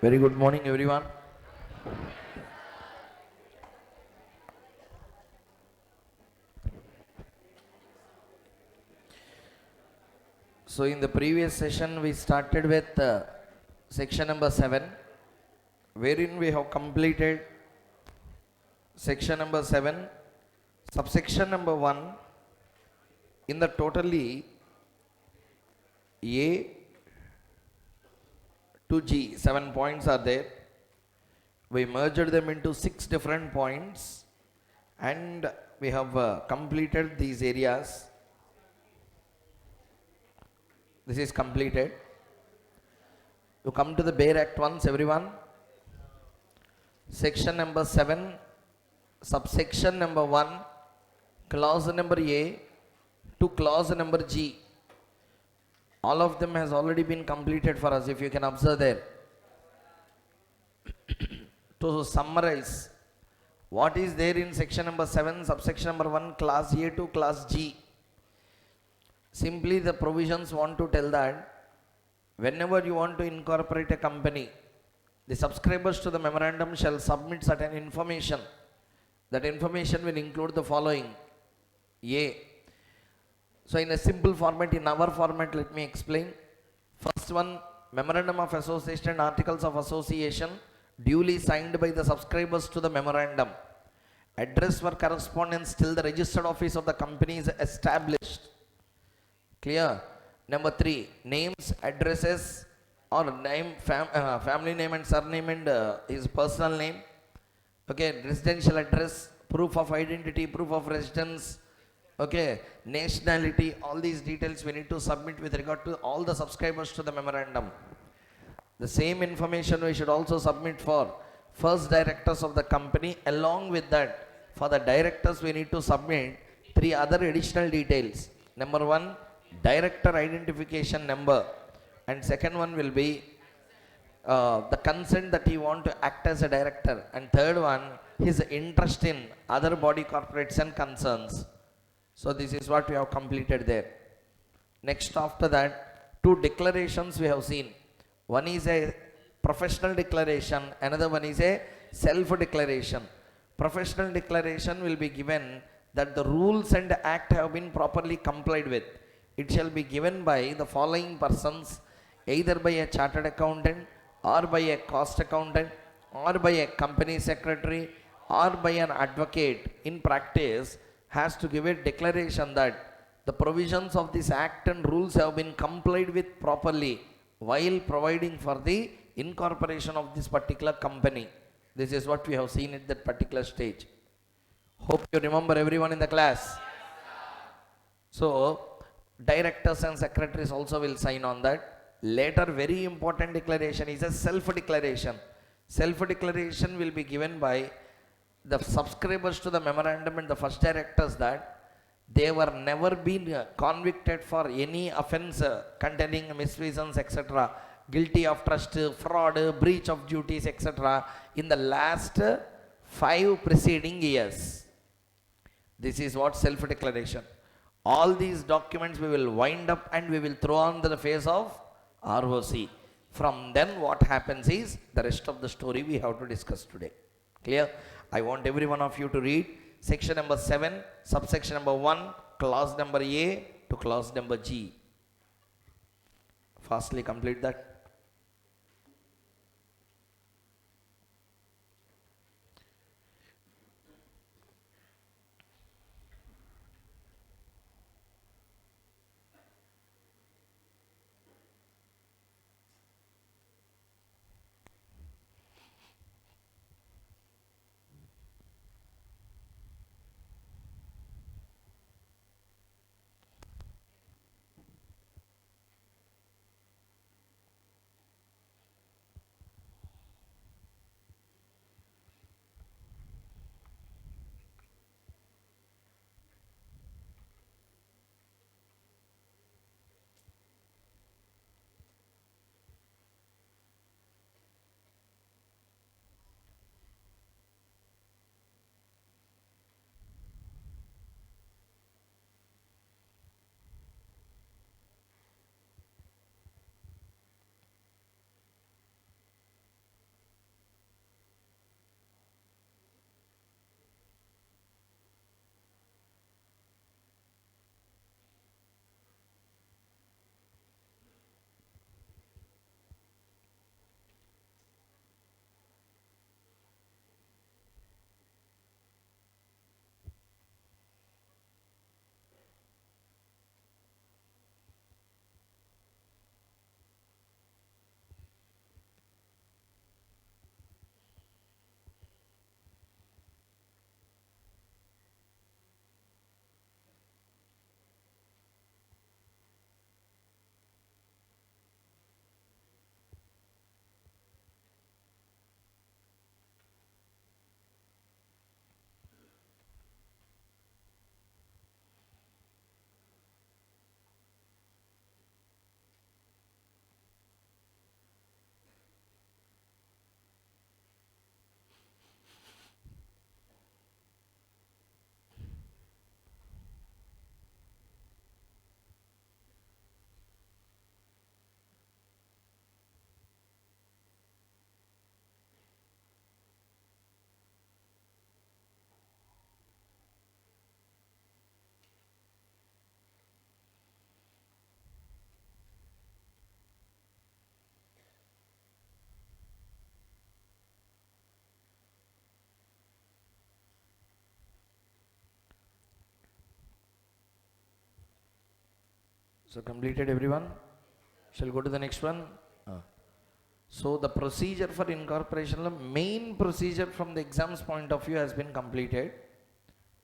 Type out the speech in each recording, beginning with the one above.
Very good morning, everyone. So, in the previous session, we started with section number 7, wherein we have completed section number 7, subsection number 1. In the totally A to G, 7 points are there. We merged them into 6 different points and we have completed these areas. This is completed. You come to the Bare Act once, everyone. Section number 7, subsection number 1, clause number A to clause number G. All of them has already been completed for us, if you can observe there. To summarize, what is there in section number 7, subsection number 1, class A to class G? Simply the provisions want to tell that whenever you want to incorporate a company, the subscribers to the memorandum shall submit certain information. That information will include the following. A. So in a simple format, in our format, let me explain. First one, memorandum of association and articles of association duly signed by the subscribers to the memorandum. Address for correspondence till the registered office of the company is established. Clear? Number 3, names, addresses or name, family name and surname and his personal name. Okay, residential address, proof of identity, proof of residence, okay, nationality, all these details we need to submit with regard to all the subscribers to the memorandum. The same information we should also submit for first directors of the company. Along with that, for the directors we need to submit 3 other additional details. Number 1, director identification number, and second one will be the consent that he want to act as a director, and third one, his interest in other body corporates and concerns. So this is what we have completed there. Next, after that, 2 declarations we have seen. One is a professional declaration, another one is a self-declaration. Professional declaration will be given that the rules and act have been properly complied with. It shall be given by the following persons, either by a chartered accountant or by a cost accountant or by a company secretary or by an advocate. In practice, has to give a declaration that the provisions of this act and rules have been complied with properly while providing for the incorporation of this particular company. This is what we have seen at that particular stage. Hope you remember everyone in the class. So, directors and secretaries also will sign on that. Later, very important declaration is a self-declaration. Self-declaration will be given by the subscribers to the memorandum and the first directors that they were never been convicted for any offense containing misfeasance, etc., guilty of trust, fraud, breach of duties, etc., in the last 5 preceding years. This is what self-declaration. All these documents we will wind up and we will throw on the face of ROC. From then what happens is the rest of the story we have to discuss today. Clear? I want every one of you to read section number 7, subsection number 1, clause number A to clause number G. Fastly complete that. So completed everyone? Shall go to the next one? So the procedure for incorporation, the main procedure from the exams point of view has been completed.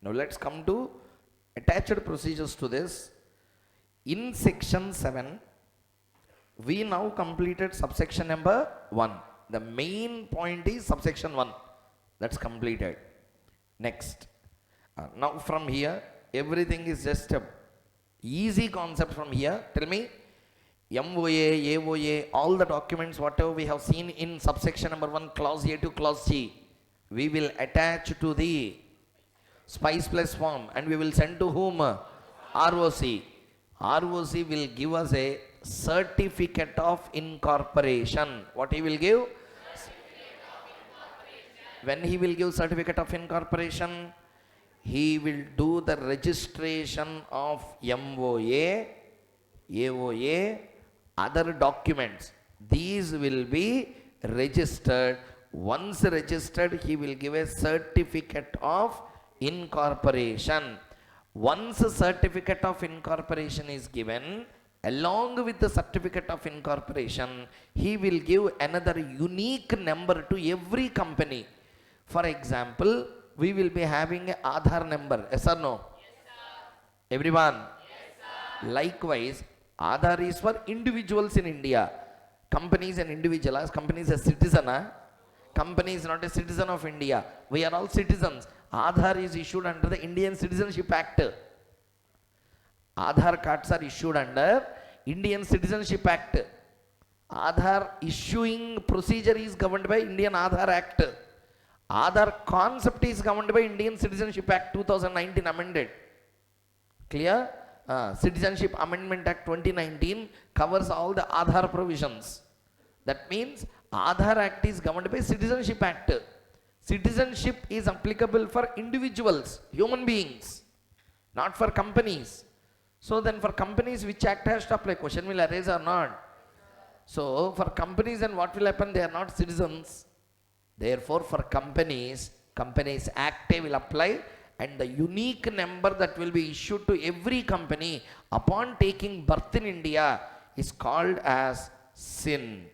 Now let's come to attached procedures to this. In section 7, we now completed subsection number 1. The main point is subsection 1. That's completed. Next. Now from here, everything is just a easy concept from here. Tell me, MOA, AOA, all the documents, whatever we have seen in subsection number 1, clause A to clause G, we will attach to the Spice Plus form and we will send to whom? ROC. ROC will give us a certificate of incorporation. What he will give? When he will give certificate of incorporation, he will do the registration of MOA, AOA, other documents. These will be registered. Once registered, he will give a certificate of incorporation. Once a certificate of incorporation is given, along with the certificate of incorporation, he will give another unique number to every company. For example, we will be having a Aadhaar number. Yes or no? Yes, sir. Everyone? Yes, sir. Likewise, Aadhaar is for individuals in India. Company is an individual. As company is a citizen. Company is not a citizen of India. We are all citizens. Aadhaar is issued under the Indian Citizenship Act. Aadhaar cards are issued under Indian Citizenship Act. Aadhaar issuing procedure is governed by Indian Aadhaar Act. Aadhaar concept is governed by Indian Citizenship Act 2019 amended. Clear? Citizenship Amendment Act 2019 covers all the Aadhaar provisions. That means Aadhaar Act is governed by Citizenship Act. Citizenship is applicable for individuals, human beings, not for companies. So then for companies, which act has to apply? Question will arise or not? So for companies, then what will happen? They are not citizens. Therefore for companies, Companies Act will apply, and the unique number that will be issued to every company upon taking birth in India is called as SIN.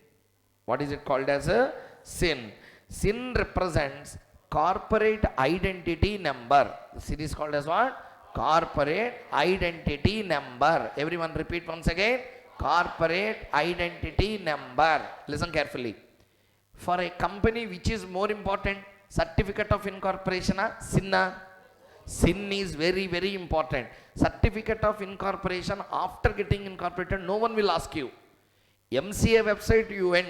What is it called as a SIN? SIN represents corporate identity number. The SIN is called as what? Corporate identity number. Everyone repeat once again. Corporate identity number. Listen carefully. For a company, which is more important? Certificate of incorporation, SIN? SIN is very, very important. Certificate of incorporation, after getting incorporated, no one will ask you. MCA website you went,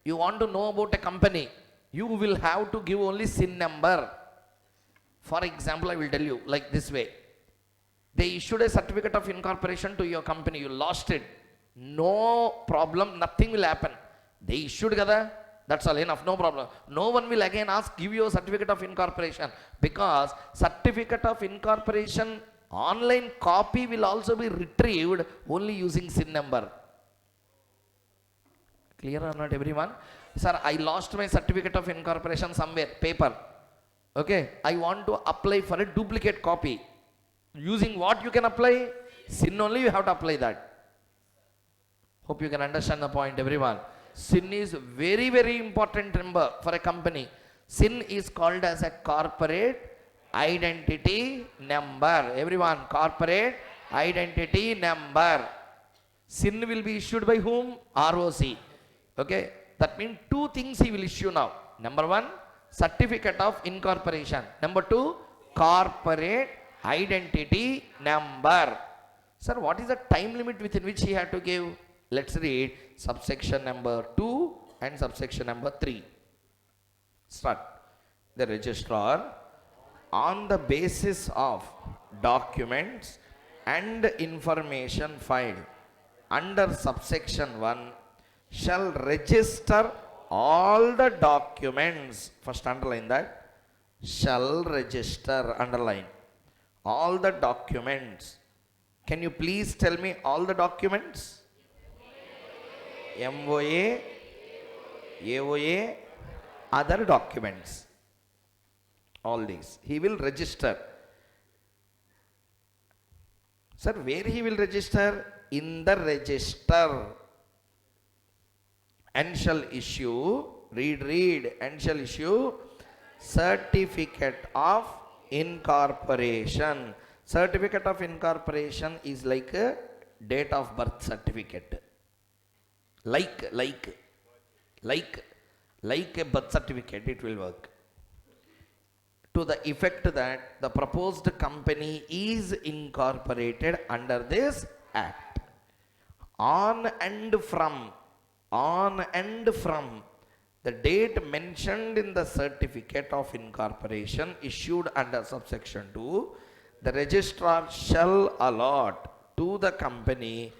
you want to know about a company, you will have to give only SIN number. For example, I will tell you like this way. They issued a certificate of incorporation to your company, you lost it. No problem, nothing will happen. They issued kada, that's all, enough, no problem. No one will again ask, give you a certificate of incorporation, because certificate of incorporation online copy will also be retrieved only using SIN number. Clear or not, everyone? Sir, I lost my certificate of incorporation somewhere, paper. Okay, I want to apply for a duplicate copy. Using what you can apply? SIN only you have to apply that. Hope you can understand the point, everyone. SIN is very, very important number for a company. SIN is called as a corporate identity number. Everyone, corporate identity number. SIN will be issued by whom? ROC. Okay, that means two things he will issue now. Number one, certificate of incorporation. Number two, corporate identity number. Sir, what is the time limit within which he had to give? Let's read subsection number 2 and subsection number 3. Start. The registrar, on the basis of documents and information filed under subsection 1, shall register all the documents. First underline that. Shall register, underline. All the documents. Can you please tell me all the documents? MOA, AOA, other documents. All these. He will register. Sir, where he will register? in the register and shall issue, read, and shall issue certificate of incorporation. Certificate of incorporation is like a date of birth certificate. Like a birth certificate, it will work. To the effect that the proposed company is incorporated under this act. On and from the date mentioned in the certificate of incorporation issued under subsection 2, the registrar shall allot to the company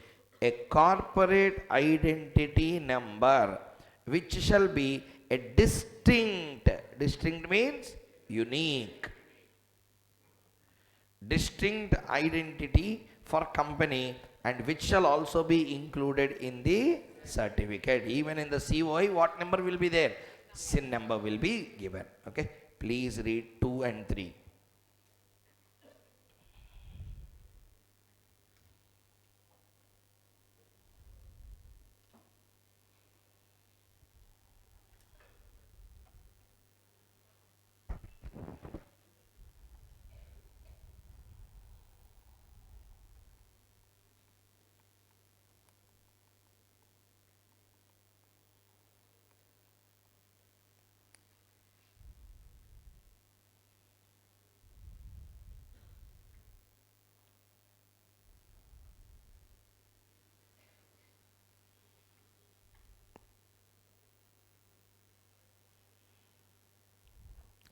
a corporate identity number which shall be a distinct means unique, distinct identity for company, and which shall also be included in the certificate. Even in the COI, what number will be there? SIN number will be given. Okay, please read 2 and 3.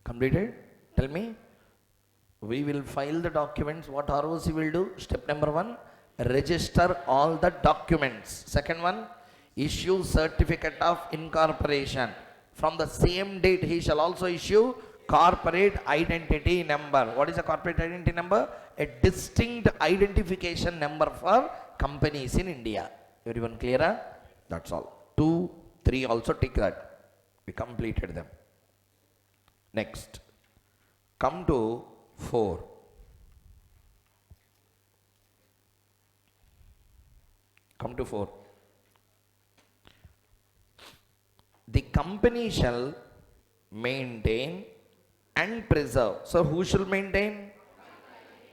Completed? Tell me. We will file the documents. What ROC will do? Step number 1, register all the documents. Second one, issue certificate of incorporation. From the same date, he shall also issue corporate identity number. What is a corporate identity number? A distinct identification number for companies in India. Everyone clear? That's all. 2, 3 also take that. We completed them. Next, come to 4. Come to 4. The company shall maintain and preserve. So who shall maintain?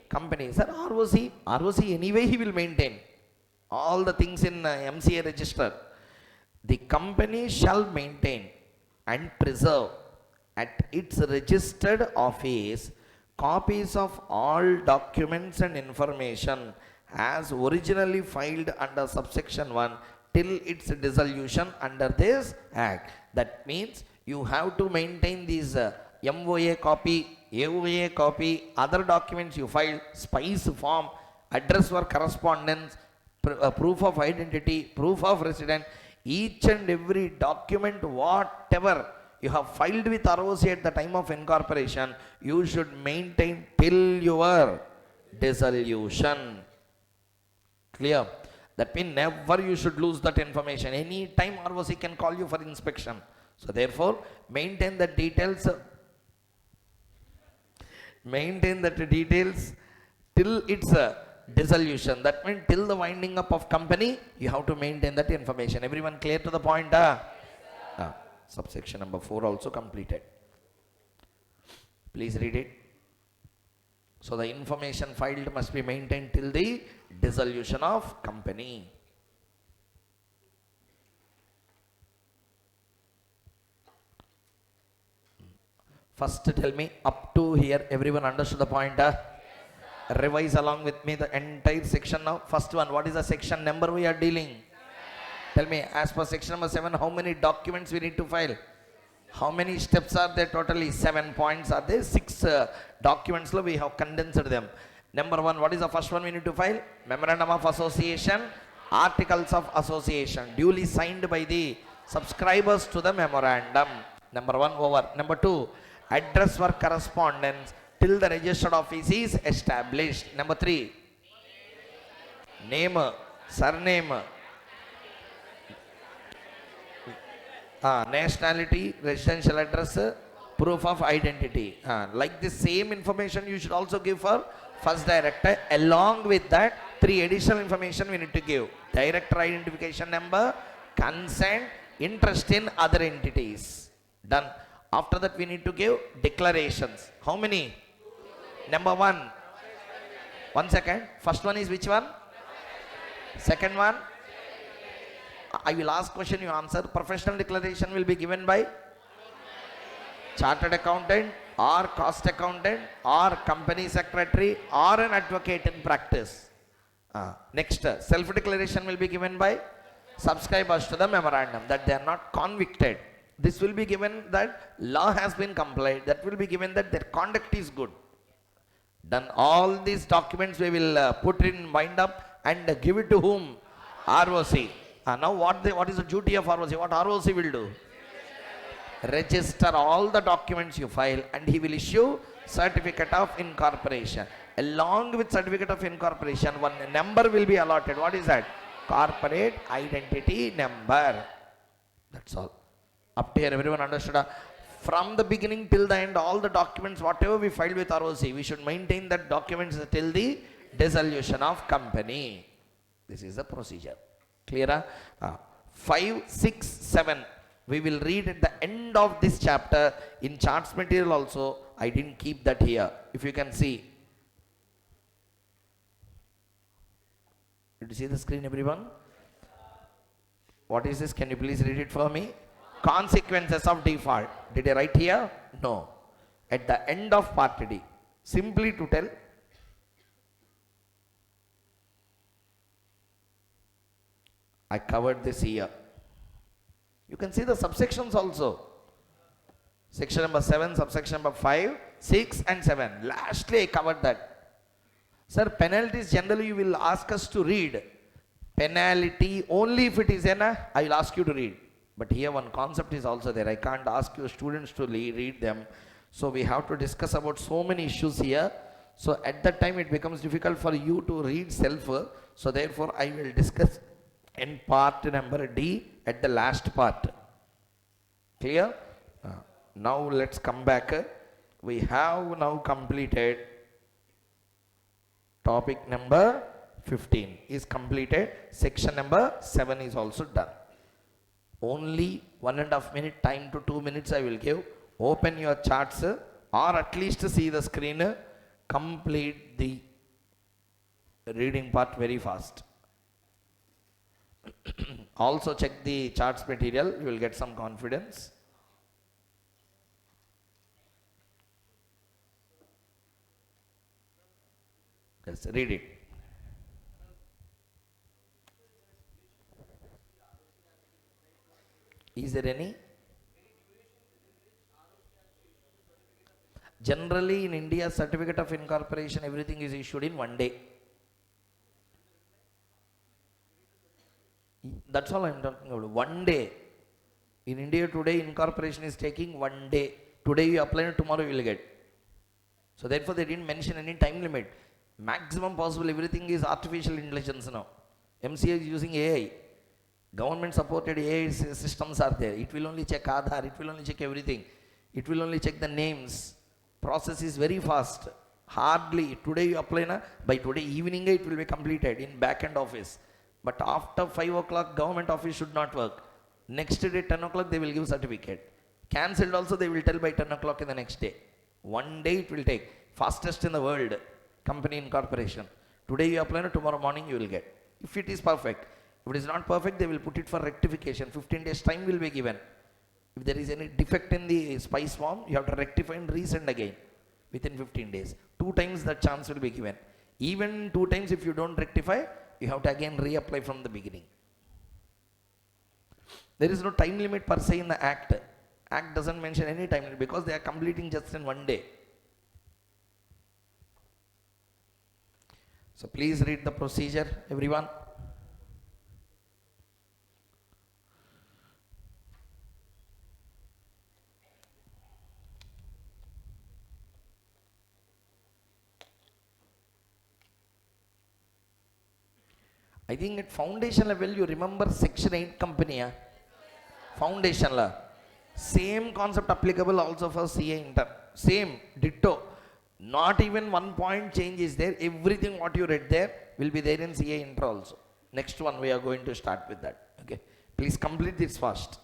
Company. Sir, ROC anyway he will maintain all the things in MCA register. The company shall maintain and preserve at its registered office copies of all documents and information as originally filed under subsection 1 till its dissolution under this act. That means you have to maintain these MOA copy, AOA copy, other documents you filed, SPICE form, address for correspondence, proof of identity, proof of residence, each and every document, whatever you have filed with ROC at the time of incorporation, you should maintain till your dissolution. Clear? That means never you should lose that information. Any time ROC can call you for inspection. So therefore, maintain the details. Maintain that details till its dissolution. That means till the winding up of company, you have to maintain that information. Everyone clear to the point? Subsection number 4 also completed. Please read it. So the information filed must be maintained till the dissolution of company. First tell me, up to here everyone understood the point? Revise along with me the entire section now. First one, what is the section number we are dealing? Tell me, as per section number 7, how many documents we need to file? How many steps are there totally? 7 points are there. 6 documents we have condensed them. Number 1, what is the first one we need to file? Memorandum of Association, Articles of Association, duly signed by the subscribers to the memorandum. Number 1 over. Number 2, address for correspondence till the registered office is established. Number 3, name, surname, nationality, residential address, proof of identity. Like the same information you should also give for first director. Along with that, Three additional information we need to give. Director identification number, consent, interest in other entities. Done. After that we need to give declarations. How many? Number one. 1 second. First one is which one? Second one? I will ask question, you answer. Professional declaration will be given by chartered accountant or cost accountant or company secretary or an advocate in practice. Next, self-declaration will be given by subscribers to the memorandum that they are not convicted. This will be given that law has been complied. That will be given that their conduct is good. Done. All these documents we will put in wind up and give it to whom? ROC. Now what is the duty of ROC? What ROC will do? Register all the documents you file and he will issue certificate of incorporation. Along with certificate of incorporation, one number will be allotted. What is that? Corporate identity number. That's all. Up to here, everyone understood? From the beginning till the end, all the documents, whatever we filed with ROC, we should maintain that documents till the dissolution of company. This is the procedure. Clear? 5, 6, 7. We will read at the end of this chapter. In charts material also, I didn't keep that here. If you can see. Did you see the screen, everyone? What is this? Can you please read it for me? Consequences of default. Did I write here? No. At the end of part D. Simply to tell, I covered this here. You can see the subsections also. Section number 7, subsection number 5, 6 and 7. Lastly, I covered that. Sir, penalties generally you will ask us to read. Penalty only if it is in a, I will ask you to read. But here one concept is also there. I can't ask you students to read them. So we have to discuss about so many issues here. So at that time it becomes difficult for you to read self. So therefore I will discuss in part number D at the last part. Clear? Now let's come back. We have now completed topic number 15 is completed. Section number 7 is also done. Only 1.5 minute time to 2 minutes I will give. Open your charts or at least see the screen. Complete the reading part very fast. Also check the charts material. You will get some confidence. Yes, read it. Is there any? Generally in India, certificate of incorporation, everything is issued in 1 day. That's all I am talking about. 1 day. In India today, incorporation is taking 1 day. Today you apply and tomorrow you will get. So therefore they didn't mention any time limit. Maximum possible, everything is artificial intelligence now. MCA is using AI. Government supported AI systems are there. It will only check Aadhaar, it will only check everything. It will only check the names. Process is very fast. Hardly, today you apply, by today evening it will be completed in back-end office. But after 5 o'clock, government office should not work. Next day, 10 o'clock, they will give certificate. Cancelled also, they will tell by 10 o'clock in the next day. 1 day it will take. Fastest in the world, company incorporation. Today you apply, tomorrow morning you will get. If it is perfect. If it is not perfect, they will put it for rectification. 15 days time will be given. If there is any defect in the spice form, you have to rectify and resend again within 15 days. 2 times that chance will be given. Even 2 times if you don't rectify, you have to again reapply from the beginning. There is no time limit per se in the act. Act doesn't mention any time limit because they are completing just in 1 day. So please read the procedure, everyone. I think at foundation level, you remember section 8 company. Foundation la. Same concept applicable also for CA intern. Same, ditto. Not even 1 point change is there. Everything what you read there, will be there in CA intro also. Next one we are going to start with that. Okay, please complete this fast.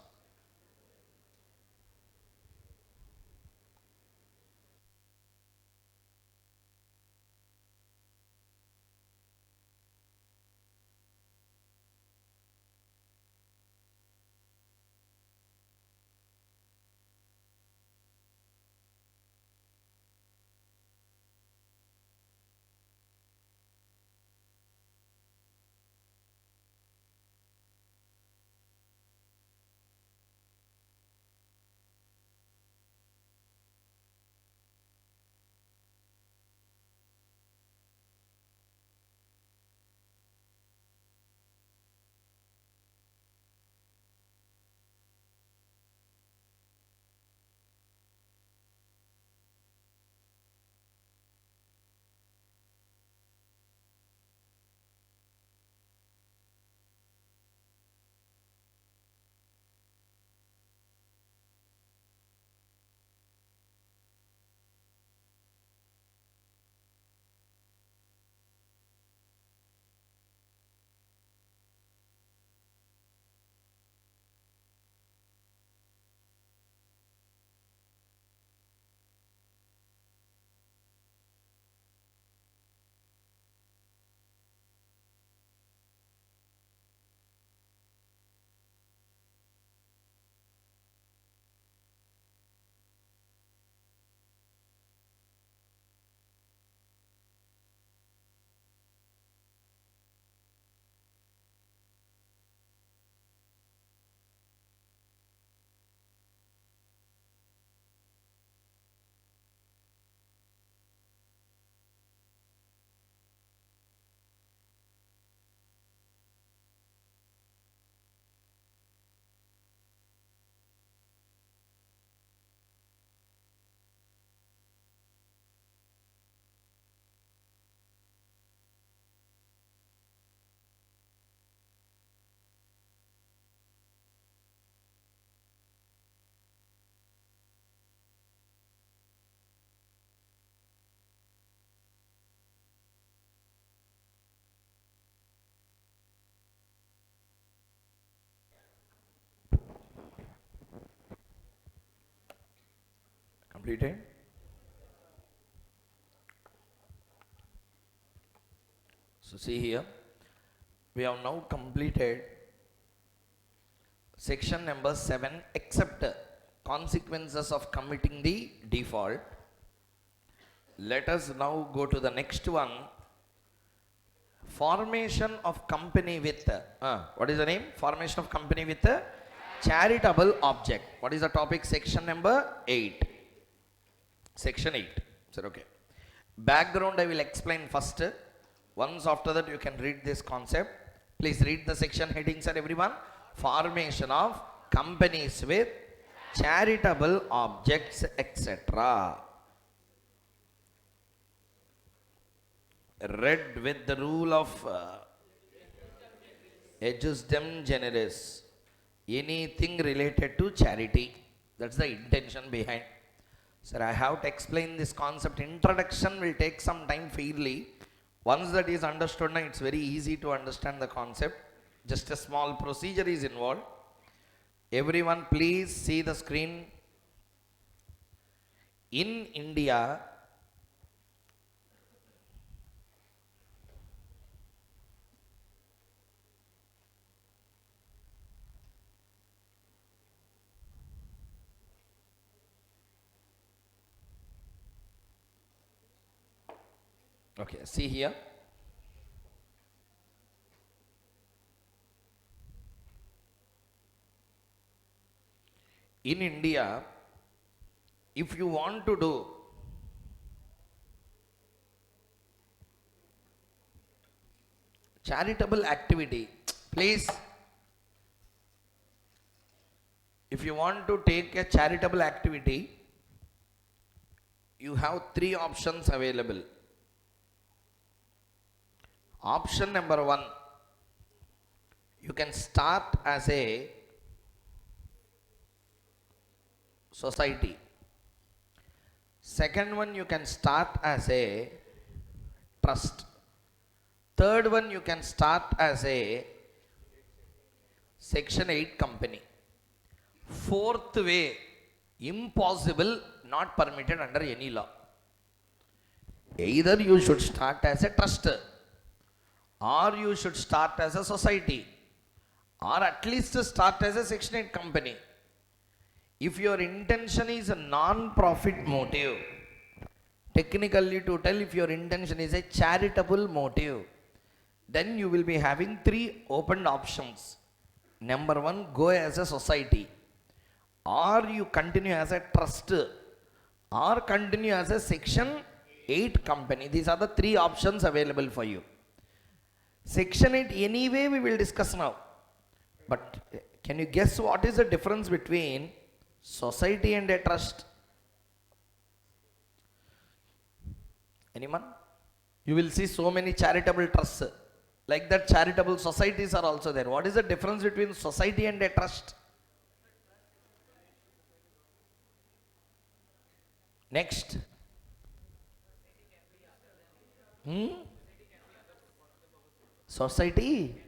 Completed? So see here, we have now completed section number 7, except consequences of committing the default. Let us now go to the next one, formation of company with, what is the name? Formation of company with a charitable object. What is the topic? Section number 8. Section 8. Sir, okay. Background I will explain first. Once after that you can read this concept. Please read the section headings, sir, everyone. Formation of companies with charitable objects, etc. Read with the rule of ejusdem generis. Anything related to charity. That's the intention behind. Sir, I have to explain this concept. Introduction will take some time fairly. Once that is understood, now it's very easy to understand the concept. Just a small procedure is involved. Everyone please see the screen. In India, okay, see here. In India, if you want to do charitable activity, please, if you want to take a charitable activity, you have 3 options available. Option number 1, you can start as a society. Second one, you can start as a trust. Third one, you can start as a Section 8 company. Fourth way, impossible, not permitted under any law. Either you should start as a trust, or you should start as a society, or at least start as a Section 8 company. If your intention is a non-profit motive, technically to tell, if your intention is a charitable motive, then you will be having three open options. Number one, go as a society, or you continue as a trust, or continue as a Section 8 company. These are the three options available for you. Section 8 anyway we will discuss now. But can you guess what is the difference between society and a trust? Anyone? You will see so many charitable trusts. Like that, charitable societies are also there. What is the difference between society and a trust? Next. Society?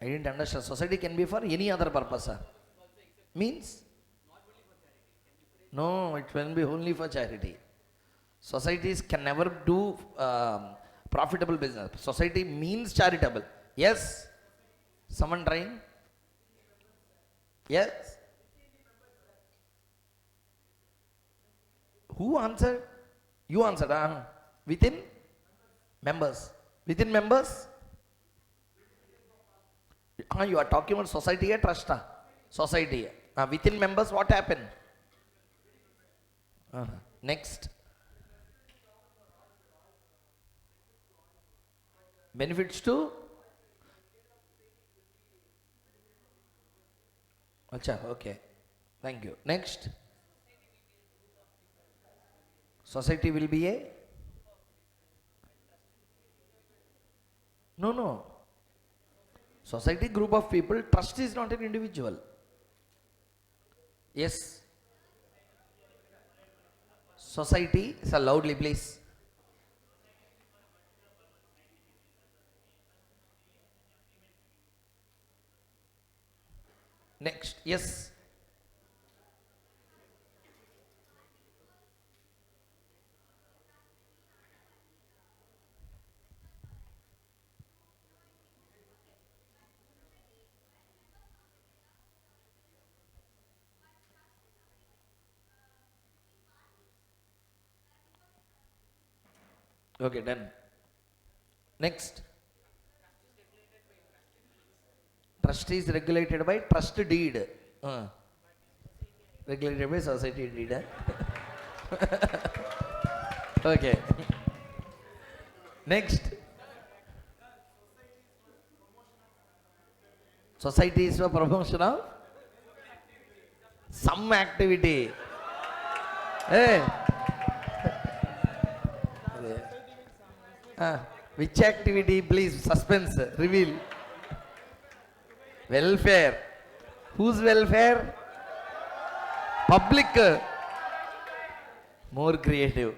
I didn't understand. Society can be for any other purpose. Means? No, it will be only for charity. Societies can never do profitable business. Society means charitable. Yes? Someone trying? Yes? Who answered? You answered. Within? Members. Within members? You are talking about society or trust? Society. Within members, what happened? Next. Benefits to? Acha, okay. Thank you. Next. Society will be a? No. Society, group of people. Trust is not an individual. Yes. Society, sir, loudly please. Next, yes. Okay, done. Next. Trust is regulated by trust deed. Regulated by society deed. Okay. Next. Society is for promotion of some activity. Hey. Which activity, please? Suspense. Reveal. Welfare. Whose welfare? Public. More creative.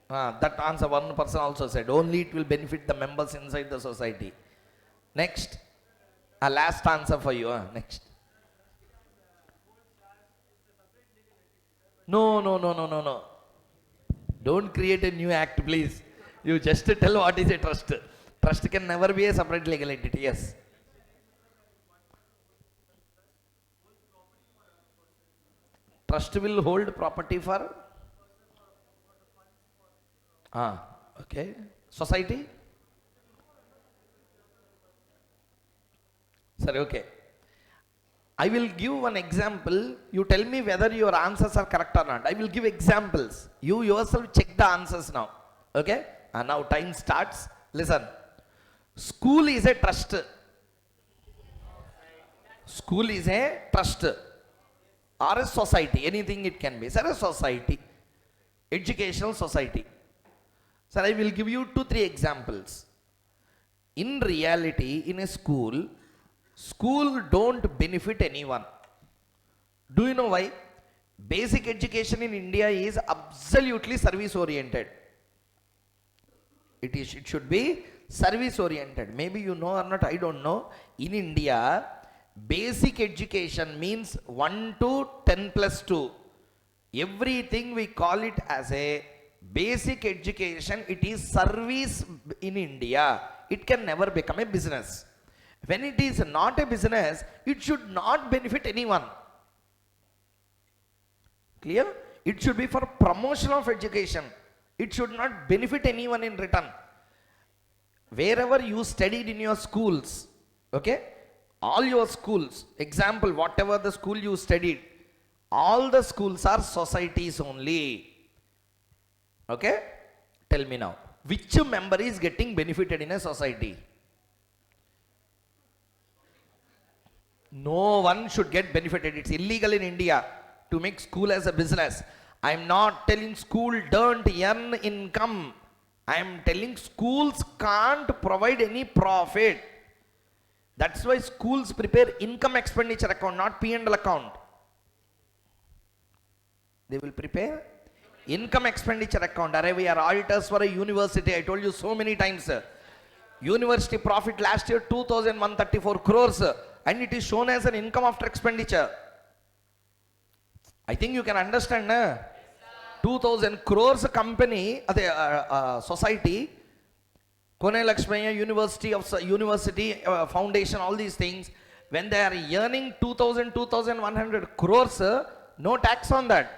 That answer one person also said. Only it will benefit the members inside the society. Next. Last answer for you. Next. No. Don't create a new act, please. You just tell what is a trust. Trust can never be a separate legal entity. Yes. Trust will hold property for? Okay. Society? Sorry, okay. I will give one example. You tell me whether your answers are correct or not. I will give examples. You yourself check the answers now. Okay? Now time starts. Listen. School is a trust. School is a trust. Or a society. Anything it can be. Sir, a society. Educational society. Sir, I will give you 2-3 examples. In reality, in a school don't benefit anyone. Do you know why? Basic education in India is absolutely service oriented. It should be service oriented. Maybe you know or not, I don't know. In India, basic education means 1 to 10 plus 2. Everything we call it as a basic education. It is service in India. It can never become a business. When it is not a business, it should not benefit anyone. Clear? It should be for promotion of education. It should not benefit anyone in return. Wherever you studied in your schools, okay, all your schools, example, whatever the school you studied, all the schools are societies only. Okay? Tell me now, which member is getting benefited in a society? No one should get benefited. It's illegal in India to make school as a business. I am not telling school don't earn income. I am telling schools can't provide any profit. That's why schools prepare income expenditure account, not P&L account. They will prepare income expenditure account. Array, we are auditors for a university. I told you so many times. University profit last year 2,134 crores, and it is shown as an income after expenditure. I think you can understand, na? 2,000 crores company, society, Kone Lakshmaya University Foundation, all these things, when they are earning 2,000, 2,100 crores, no tax on that.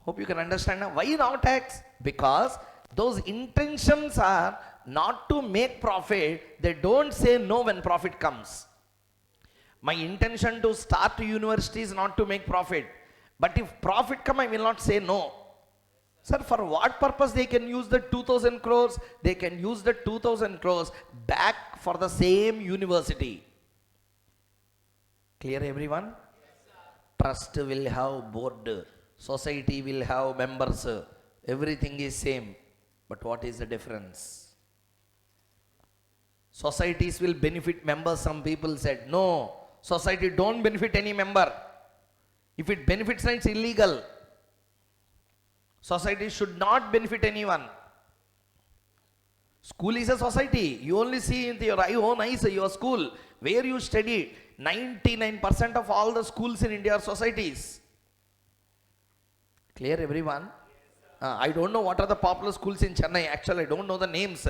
Hope you can understand now. Why no tax? Because those intentions are not to make profit. They don't say no when profit comes. My intention to start university is not to make profit. But if profit come, I will not say no. Sir, for what purpose they can use the 2,000 crores? They can use the 2,000 crores back for the same university. Clear, everyone? Yes, trust will have board. Society will have members. Everything is same. But what is the difference? Societies will benefit members. Some people said, no, society don't benefit any member. If it benefits, it's illegal. Society should not benefit anyone. School is a society. You only see in your own eyes your school, where you studied. 99% of all the schools in India are societies. Clear, everyone? I don't know what are the popular schools in Chennai. Actually, I don't know the names.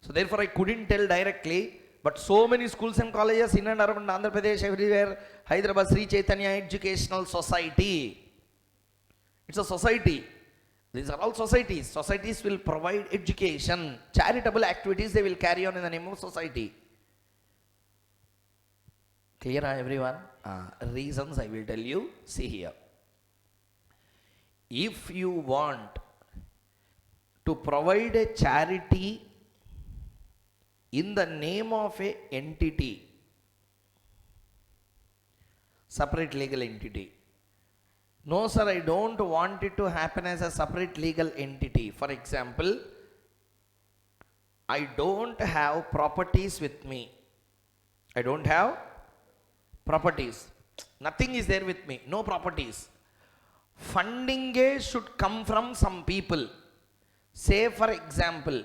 So therefore, I couldn't tell directly. But so many schools and colleges in and around Andhra Pradesh, everywhere, Hyderabad Sri Chaitanya Educational Society. It's a society. These are all societies. Societies will provide education. Charitable activities they will carry on in the name of society. Clear, everyone? Reasons I will tell you. See here. If you want to provide a charity in the name of a entity, separate legal entity. No sir, I don't want it to happen as a separate legal entity. For example, I don't have properties with me. I don't have properties. Nothing is there with me. No properties. Funding should come from some people. Say for example,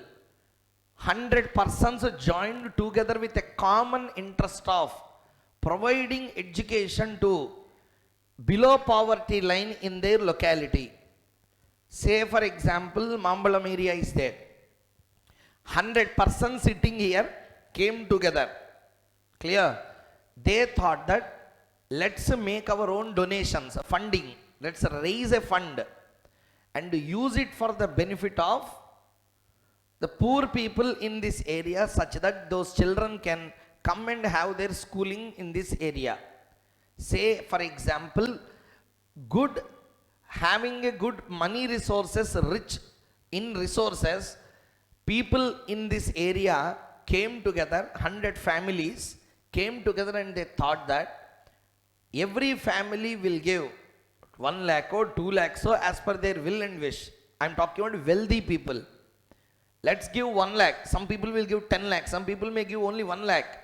100 persons joined together with a common interest of providing education to below poverty line in their locality. Say for example, Mambalam area is there. 100 persons sitting here came together. Clear? They thought that let's make our own donations, funding. Let's raise a fund and use it for the benefit of the poor people in this area, such that those children can come and have their schooling in this area. Say for example, having a good money resources, rich in resources, people in this area came together, 100 families came together, and they thought that every family will give 1 lakh or 2 lakhs, so as per their will and wish. I am talking about wealthy people. Let's give 1 lakh. Some people will give 10 lakhs. Some people may give only 1 lakh.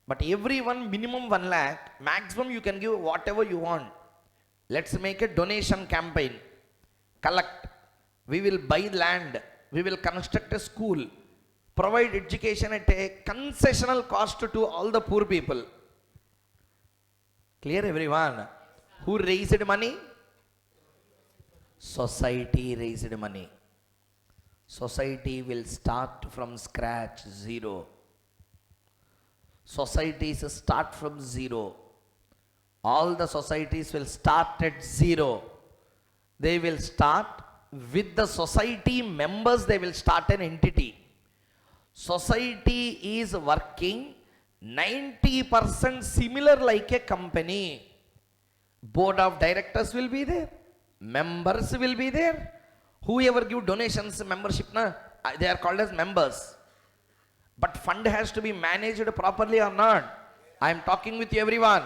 But everyone minimum 1 lakh, maximum you can give whatever you want. Let's make a donation campaign. Collect. We will buy land. We will construct a school. Provide education at a concessional cost to all the poor people. Clear everyone? Who raised money? Society raised money. Society will start from scratch, zero. Societies start from zero. All the societies will start at zero. They will start with the society members, they will start an entity. Society is working 90% similar like a company. Board of directors will be there. Members will be there. Whoever give donations, membership, they are called as members. But fund has to be managed properly or not? I am talking with you everyone.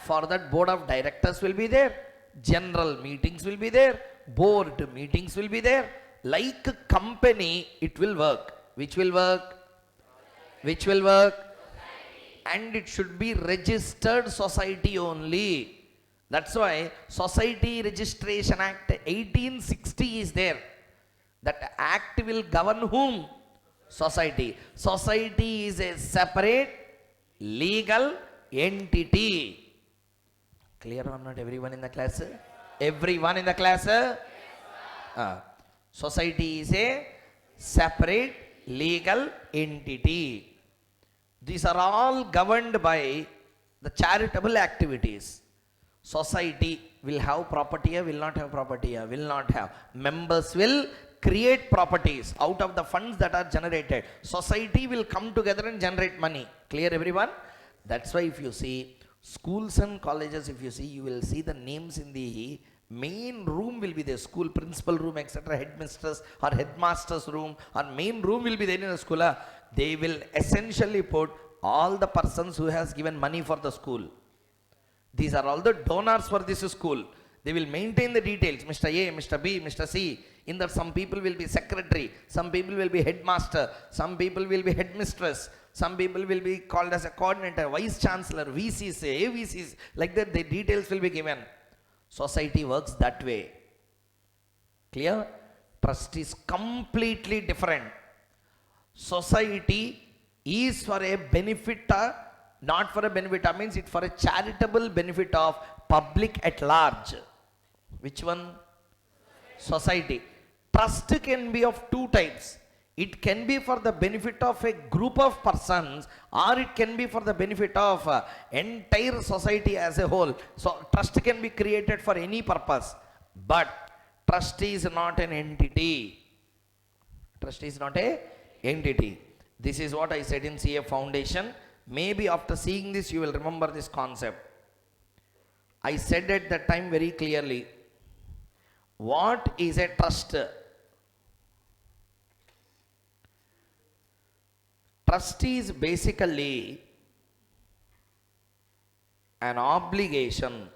For that, board of directors will be there. General meetings will be there. Board meetings will be there. Like a company, it will work. Which will work? Which will work? And it should be registered society only. That's why Society Registration Act 1860 is there. That act will govern whom? Society. Society is a separate legal entity. Clear or not everyone in the class? Everyone in the class? Society is a separate legal entity. These are all governed by the charitable activities. Society will have property, will not have property, will not have. Members will create properties out of the funds that are generated. Society will come together and generate money. Clear everyone? That's why if you see schools and colleges, if you see, you will see the names in the main room will be the school principal room, etc. Headmistress or headmaster's room or main room will be there in the school. They will essentially put all the persons who has given money for the school. These are all the donors for this school. They will maintain the details. Mr. A, Mr. B, Mr. C. In that some people will be secretary, some people will be headmaster, some people will be headmistress, some people will be called as a coordinator, vice chancellor, VCs, AVCs. Like that the details will be given. Society works that way. Clear? Trust is completely different. Society is for a benefit, not for a benefit, means it for a charitable benefit of public at large. Which one? Society. Trust can be of two types. It can be for the benefit of a group of persons, or it can be for the benefit of entire society as a whole. So trust can be created for any purpose, but trust is not an entity. Trust is not a entity. This is what I said in CA Foundation. Maybe after seeing this, you will remember this concept. I said at that time very clearly, what is a trust? Trust is basically an obligation.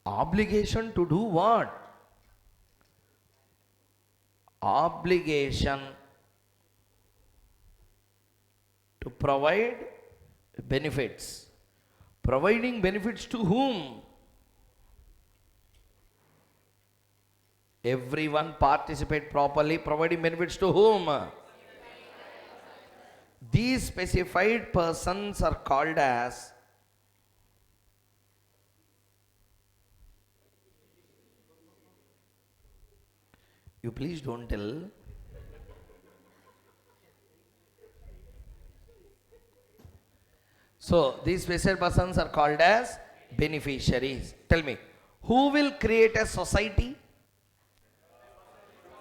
Obligation to do what? Obligation to provide benefits. Providing benefits to whom? Everyone participate properly. Providing benefits to whom? These specified persons are called as you please don't tell. So these special persons are called as beneficiaries. Tell me, who will create a society?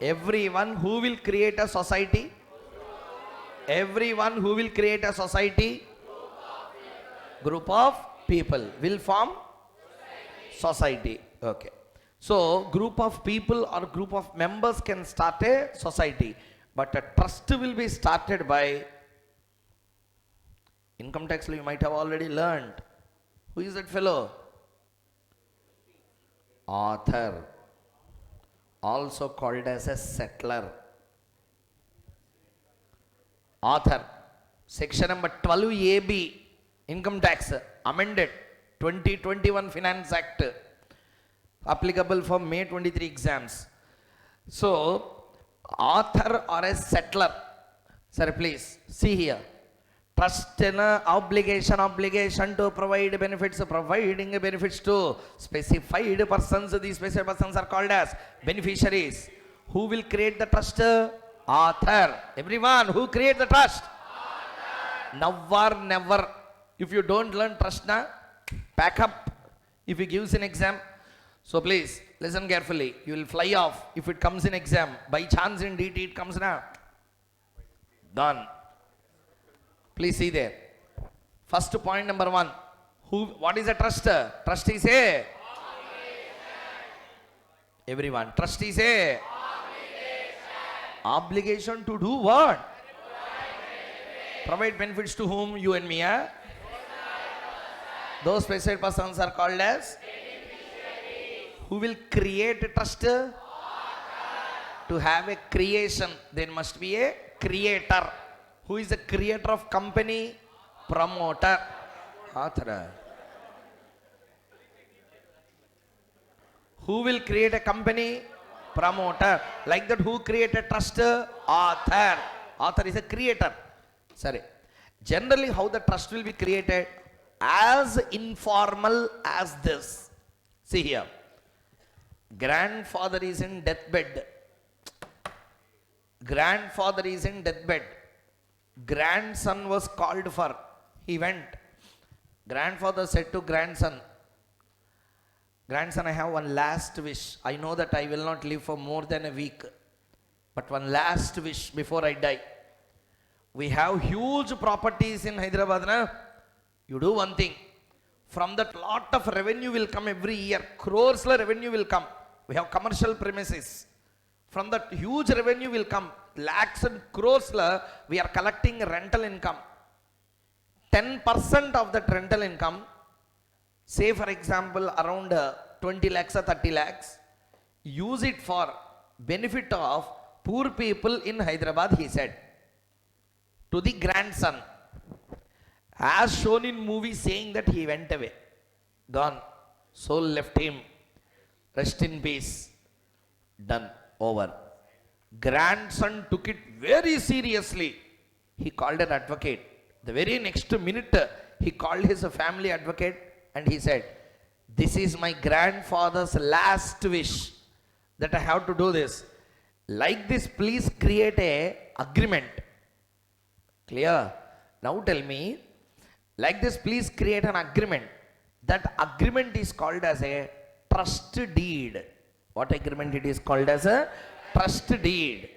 Everyone who will create a society. Everyone who will create a society. Group of people will form society. Okay. So group of people or group of members can start a society, but a trust will be started by income tax law. You might have already learned. Who is that fellow? Author, also called as a settler. Author. Section number 12AB, Income Tax, amended 2021 Finance Act, applicable for May 23 exams. So, author or a settler, sir, please see here. Trust in obligation to provide benefits, providing benefits to specified persons. These specified persons are called as beneficiaries. Who will create the trust? Author. Everyone, who create the trust? Author. Now or never. If you don't learn trust now, pack up. If he gives an exam, so please listen carefully. You will fly off if it comes in exam. By chance in DT it comes now. Done. Please see there. First point number 1. What is a trust? Trust is a everyone. Trust is a obligation to do what? Provide benefits to whom? You and me. Those specified persons are called as who will create a trust? To have a creation, there must be a creator. Who is the creator of company? Promoter. Author. Who will create a company? Promoter. Like that, who created trust? Author. Author is a creator. Sorry. Generally, how the trust will be created? As informal as this. See here. Grandfather is in deathbed. Grandfather is in deathbed. Grandson was called for. He went. Grandfather said to grandson, grandson, I have one last wish. I know that I will not live for more than a week. But one last wish before I die. We have huge properties in Hyderabad. Na? You do one thing. From that, lot of revenue will come every year. Crores la revenue will come. We have commercial premises. From that huge revenue will come. Lakhs and crores la, we are collecting rental income. 10% of that rental income, say for example around 20 lakhs or 30 lakhs, use it for benefit of poor people in Hyderabad, he said. To the grandson. As shown in movie saying that he went away. Gone. Soul left him. Rest in peace. Done. Over. Grandson took it very seriously. He called an advocate. The very next minute, he called his family advocate and he said, this is my grandfather's last wish that I have to do this. Like this, please create a agreement. Clear? Now tell me, like this, please create an agreement. That agreement is called as a trust deed. What agreement it is called as? A trust deed.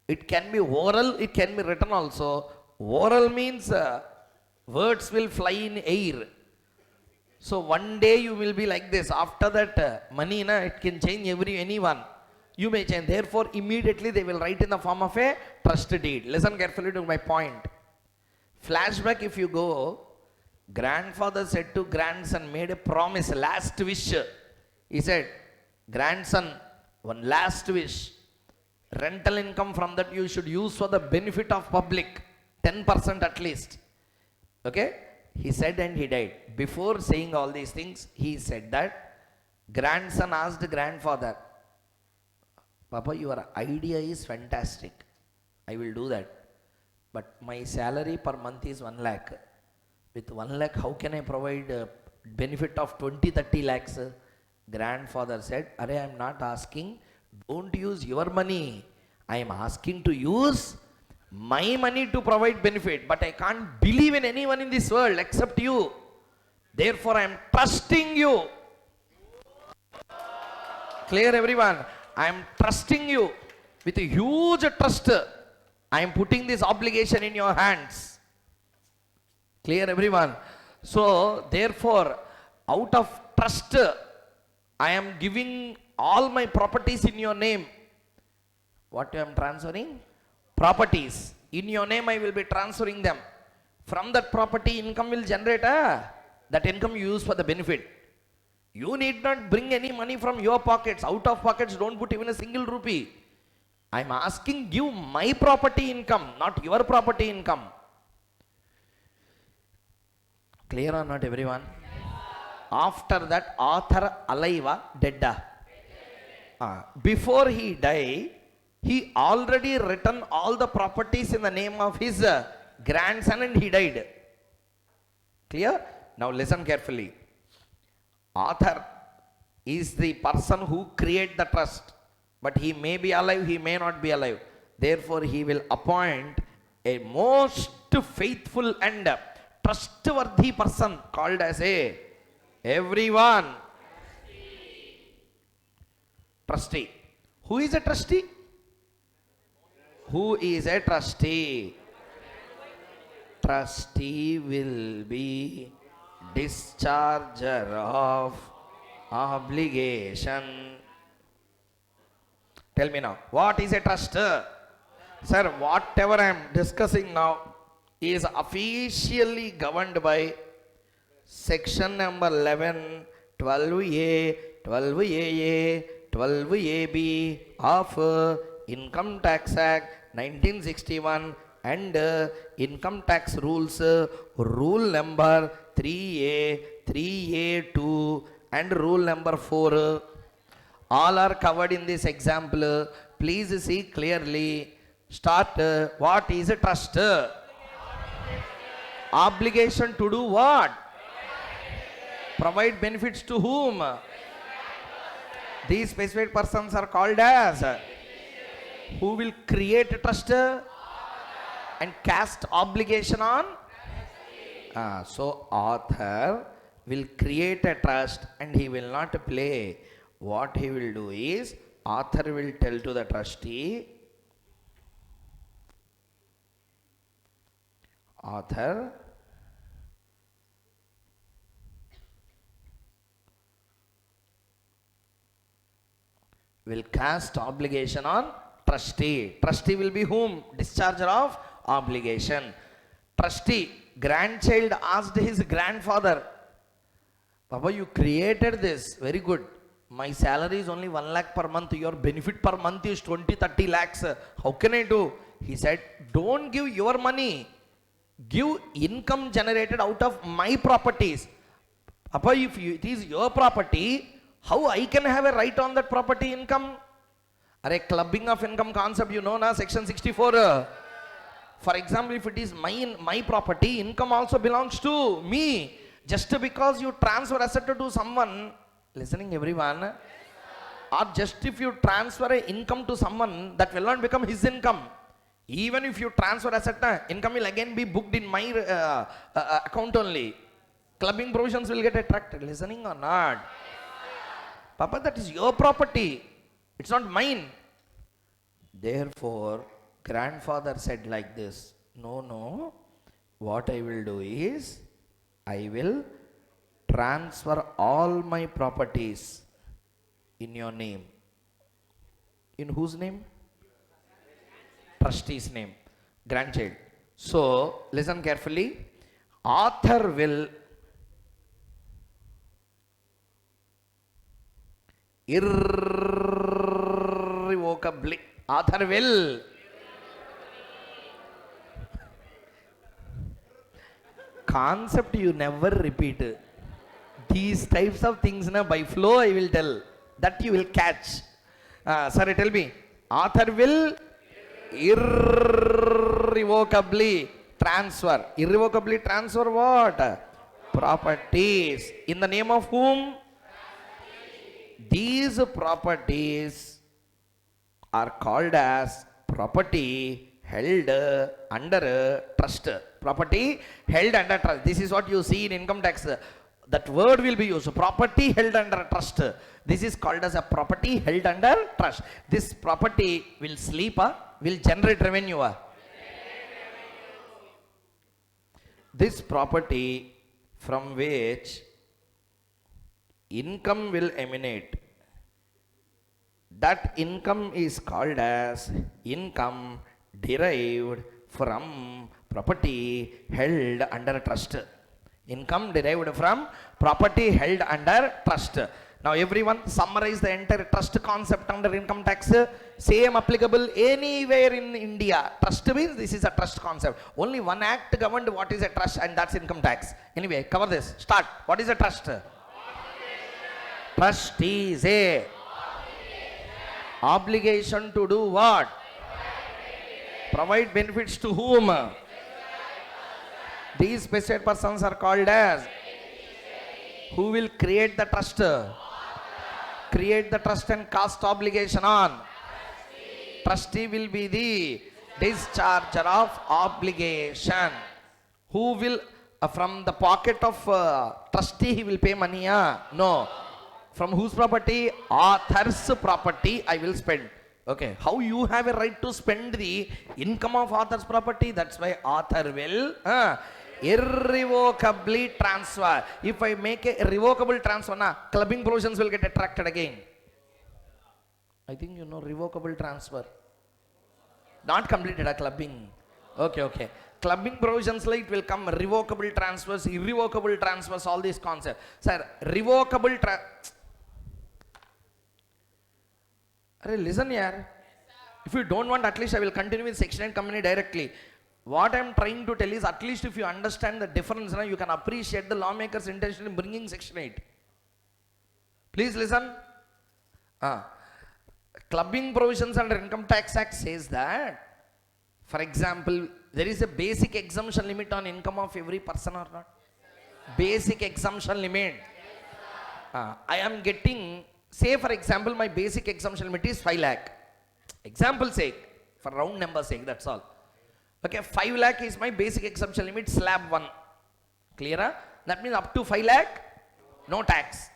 It can be oral, it can be written also. Oral means words will fly in air. So one day you will be like this. After that, money, it can change anyone. You may change. Therefore, immediately they will write in the form of a trust deed. Listen carefully to my point. Flashback, if you go, grandfather said to grandson, made a promise, last wish. He said, grandson, one last wish. Rental income from that you should use for the benefit of public. 10% at least. Okay? He said and he died. Before saying all these things, he said that grandson asked grandfather, Papa, your idea is fantastic. I will do that. But my salary per month is 1 lakh. With 1 lakh, how can I provide benefit of 20-30 lakhs? Grandfather said, Are, I am not asking, don't use your money. I am asking to use my money to provide benefit. But I can't believe in anyone in this world except you. Therefore, I am trusting you. Clear, everyone? I am trusting you with a huge trust. I am putting this obligation in your hands. Clear, everyone? So, therefore, out of trust, I am giving all my properties in your name. What I am transferring? Properties. In your name, I will be transferring them. From that property, income will generate. That income you use for the benefit. You need not bring any money from your pockets. Out of pockets, don't put even a single rupee. I'm asking, give my property income, not your property income. Clear or not, everyone? After that, author alive, dead. Before he died, he already written all the properties in the name of his grandson and he died. Clear? Now listen carefully. Author is the person who create the trust, but he may be alive, he may not be alive. Therefore, he will appoint a most faithful and trustworthy person called as a everyone trustee. Who is a trustee? Who is a trustee? Trustee will be discharger of obligation. Tell me now, what is a trust? Sir, whatever I am discussing now is officially governed by section number 11, 12A, 12AA, 12AB of Income Tax Act 1961 and Income Tax Rules, rule number 3A, 3A2 and rule number 4. All are covered in this example. Please see clearly. Start. What is a trust? Obligation to do what? Provide benefits to whom? These specific persons are called as who will create a trust and cast obligation on? So author will create a trust and he will not play. What he will do is, author will tell to the trustee, author will cast obligation on trustee. Trustee will be whom? Discharger of obligation. Trustee, grandchild asked his grandfather, Papa, you created this, very good. My salary is only 1 lakh per month. Your benefit per month is 20-30 lakhs. How can I do? He said, don't give your money. Give income generated out of my properties. Papa, if it is your property, how I can have a right on that property income? Are clubbing of income concept, you know, na, section 64. For example, if it is my property, income also belongs to me. Just because you transfer asset to someone, listening everyone, or just if you transfer a income to someone, that will not become his income. Even if you transfer asset, income will again be booked in my account only. Clubbing provisions will get attracted. Listening or not? Papa, that is your property. It's not mine. Therefore, grandfather said like this, no, what I will do is, I will transfer all my properties in your name. In whose name? Trustee's name. Grandchild. So, listen carefully. Author will irrevocably. Author will concept you never repeat. These types of things na, by flow I will tell. That you will catch. Sorry, tell me. Author will irrevocably transfer. Irrevocably transfer what? Properties. In the name of whom? These properties are called as property held under trust. Property held under trust. This is what you see in income tax. That word will be used. Property held under trust. This is called as a property held under trust. This property will sleep, will generate revenue. This property from which income will emanate. That income is called as income derived from property held under trust. Income derived from property held under trust. Now everyone summarize the entire trust concept under income tax. Same applicable anywhere in India. Trust means this is a trust concept. Only one act governed what is a trust, and that's income tax. Anyway, cover this. Start. What is a trust? Trust is a obligation to do what? Provide benefits to whom? These specified persons are called as? Who will create the trust? Create the trust and cast obligation on? Trustee will be the discharger of obligation. Who will, from the pocket of trustee, he will pay money? No. From whose property? Author's property I will spend. Okay, how you have a right to spend the income of author's property? That's why author will irrevocably transfer. If I make a irrevocable transfer, clubbing provisions will get attracted again. I think you know revocable transfer. Not completed a clubbing. Okay. Clubbing provisions like it will come revocable transfers, irrevocable transfers, all these concepts. Sir, revocable listen here. If you don't want, at least I will continue with section 8 company directly. What I am trying to tell is, at least if you understand the difference, you can appreciate the lawmaker's intention in bringing section 8. Please listen. Clubbing provisions under Income Tax Act says that, for example, there is a basic exemption limit on income of every person or not? Basic exemption limit. I am getting, say for example, my basic exemption limit is 5 lakh. Example sake, for round number sake, that's all. Okay, 5 lakh is my basic exemption limit, slab 1. Clear? That means up to 5 lakh, no tax.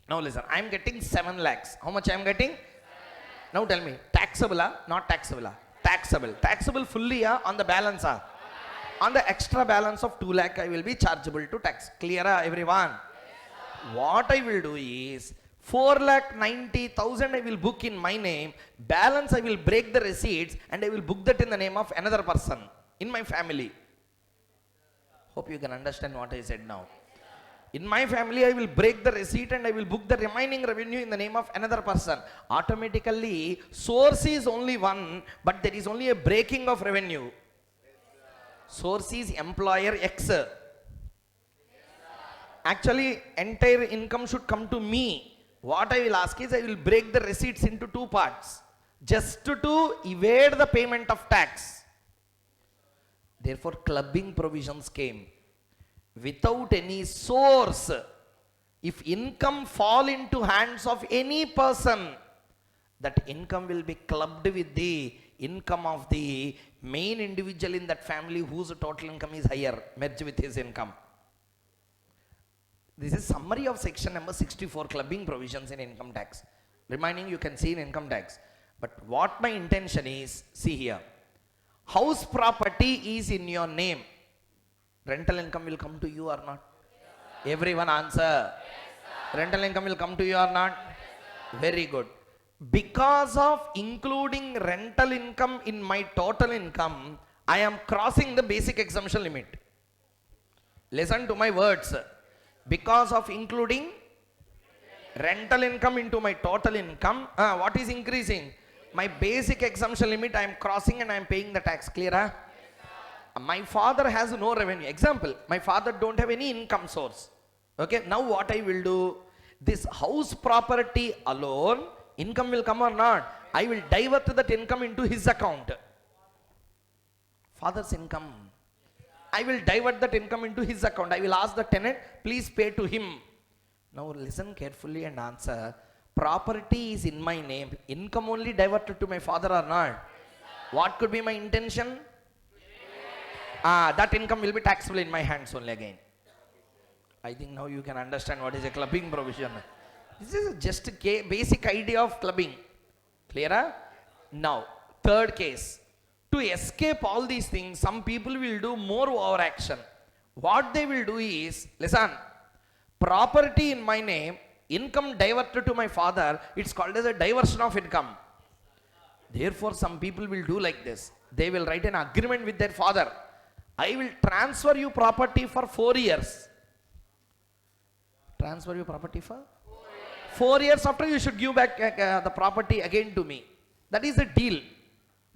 Now listen, I am getting 7 lakhs. How much I am getting? Now tell me, taxable or not taxable? Taxable. Taxable fully on the balance. On the extra balance of 2 lakh, I will be chargeable to tax. Clear everyone? What I will do is, 4,90,000 I will book in my name, balance I will break the receipts and I will book that in the name of another person in my family. Hope you can understand what I said now. In my family I will break the receipt and I will book the remaining revenue in the name of another person. Automatically source is only one, but there is only a breaking of revenue. Source is employer X. Actually entire income should come to me. What I will ask is, I will break the receipts into 2 parts, just to evade the payment of tax. Therefore, clubbing provisions came. Without any source, if income fall into hands of any person, that income will be clubbed with the income of the main individual in that family whose total income is higher, merge with his income. This is summary of section number 64, clubbing provisions in income tax. Remaining you can see in income tax. But what my intention is, see here. House property is in your name. Rental income will come to you or not? Yes, everyone answer. Yes, rental income will come to you or not? Yes, very good. Because of including rental income in my total income, I am crossing the basic exemption limit. Listen to my words. Because of including rental income into my total income, what is increasing? My basic exemption limit I am crossing and I am paying the tax. Clear? Yes, my father has no revenue. Example, my father don't have any income source. Okay, now what I will do? This house property alone, income will come or not? I will divert that income into his account. Father's income, I will divert that income into his account. I will ask the tenant, please pay to him. Now listen carefully and answer. Property is in my name. Income only diverted to my father or not? What could be my intention? That income will be taxable in my hands only again. I think now you can understand what is a clubbing provision. This is just a basic idea of clubbing. Clear? Now, third case. To escape all these things, some people will do more overaction. What they will do is, listen, property in my name, income diverted to my father, it's called as a diversion of income. Therefore, some people will do like this. They will write an agreement with their father. I will transfer you property for 4 years. Transfer your property for 4 years after you should give back the property again to me. That is the deal.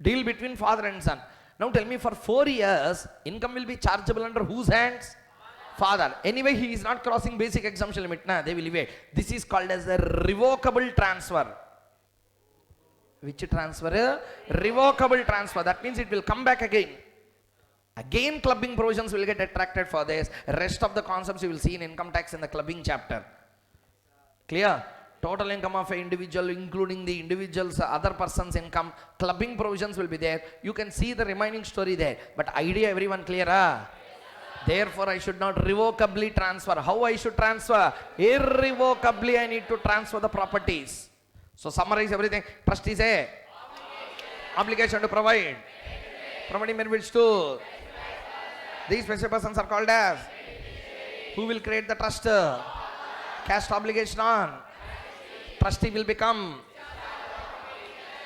Deal between father and son. Now tell me, for 4 years, income will be chargeable under whose hands? Father. Anyway, he is not crossing basic exemption limit. Nah, they will evade. This is called as a revocable transfer. Which transfer? Revocable transfer. That means it will come back again. Again, clubbing provisions will get attracted for this. Rest of the concepts you will see in income tax in the clubbing chapter. Clear? Total income of an individual, including the individual's other person's income, clubbing provisions will be there. You can see the remaining story there. But idea, everyone clear? Therefore, I should not revocably transfer. How I should transfer? Irrevocably, I need to transfer the properties. So summarize everything. Trust is a obligation to provide property benefits to these special persons are called as. Who will create the trust? Cast obligation on. Trustee will become.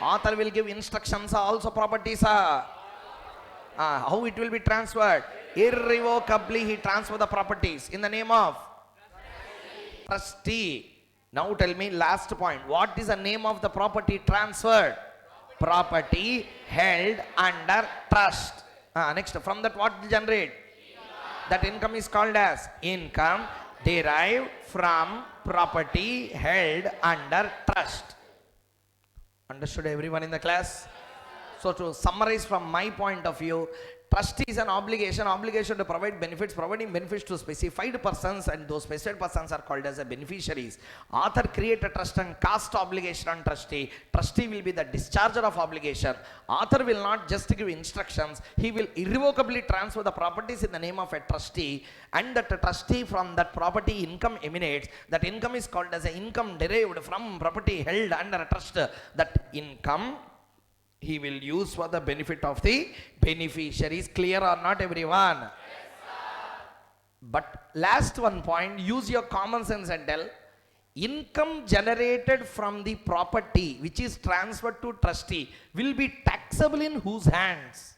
Author will give instructions. Also properties are. How it will be transferred? Irrevocably he transfer the properties in the name of trustee. Now tell me, last point. What is the name of the property transferred? Property held under trust. Next, from that what will generate? That income is called as income derived from property held under trust. Understood everyone in the class? So to summarize from my point of view, trust is an obligation to provide benefits, providing benefits to specified persons, and those specified persons are called as the beneficiaries. Author create a trust and cast obligation on trustee. Trustee will be the discharger of obligation. Author will not just give instructions, he will irrevocably transfer the properties in the name of a trustee, and that trustee from that property income emanates. That income is called as an income derived from property held under a trust. That income he will use for the benefit of the beneficiaries. Clear or not, everyone? Yes, sir. But last one point, use your common sense and tell. Income generated from the property which is transferred to trustee will be taxable in whose hands?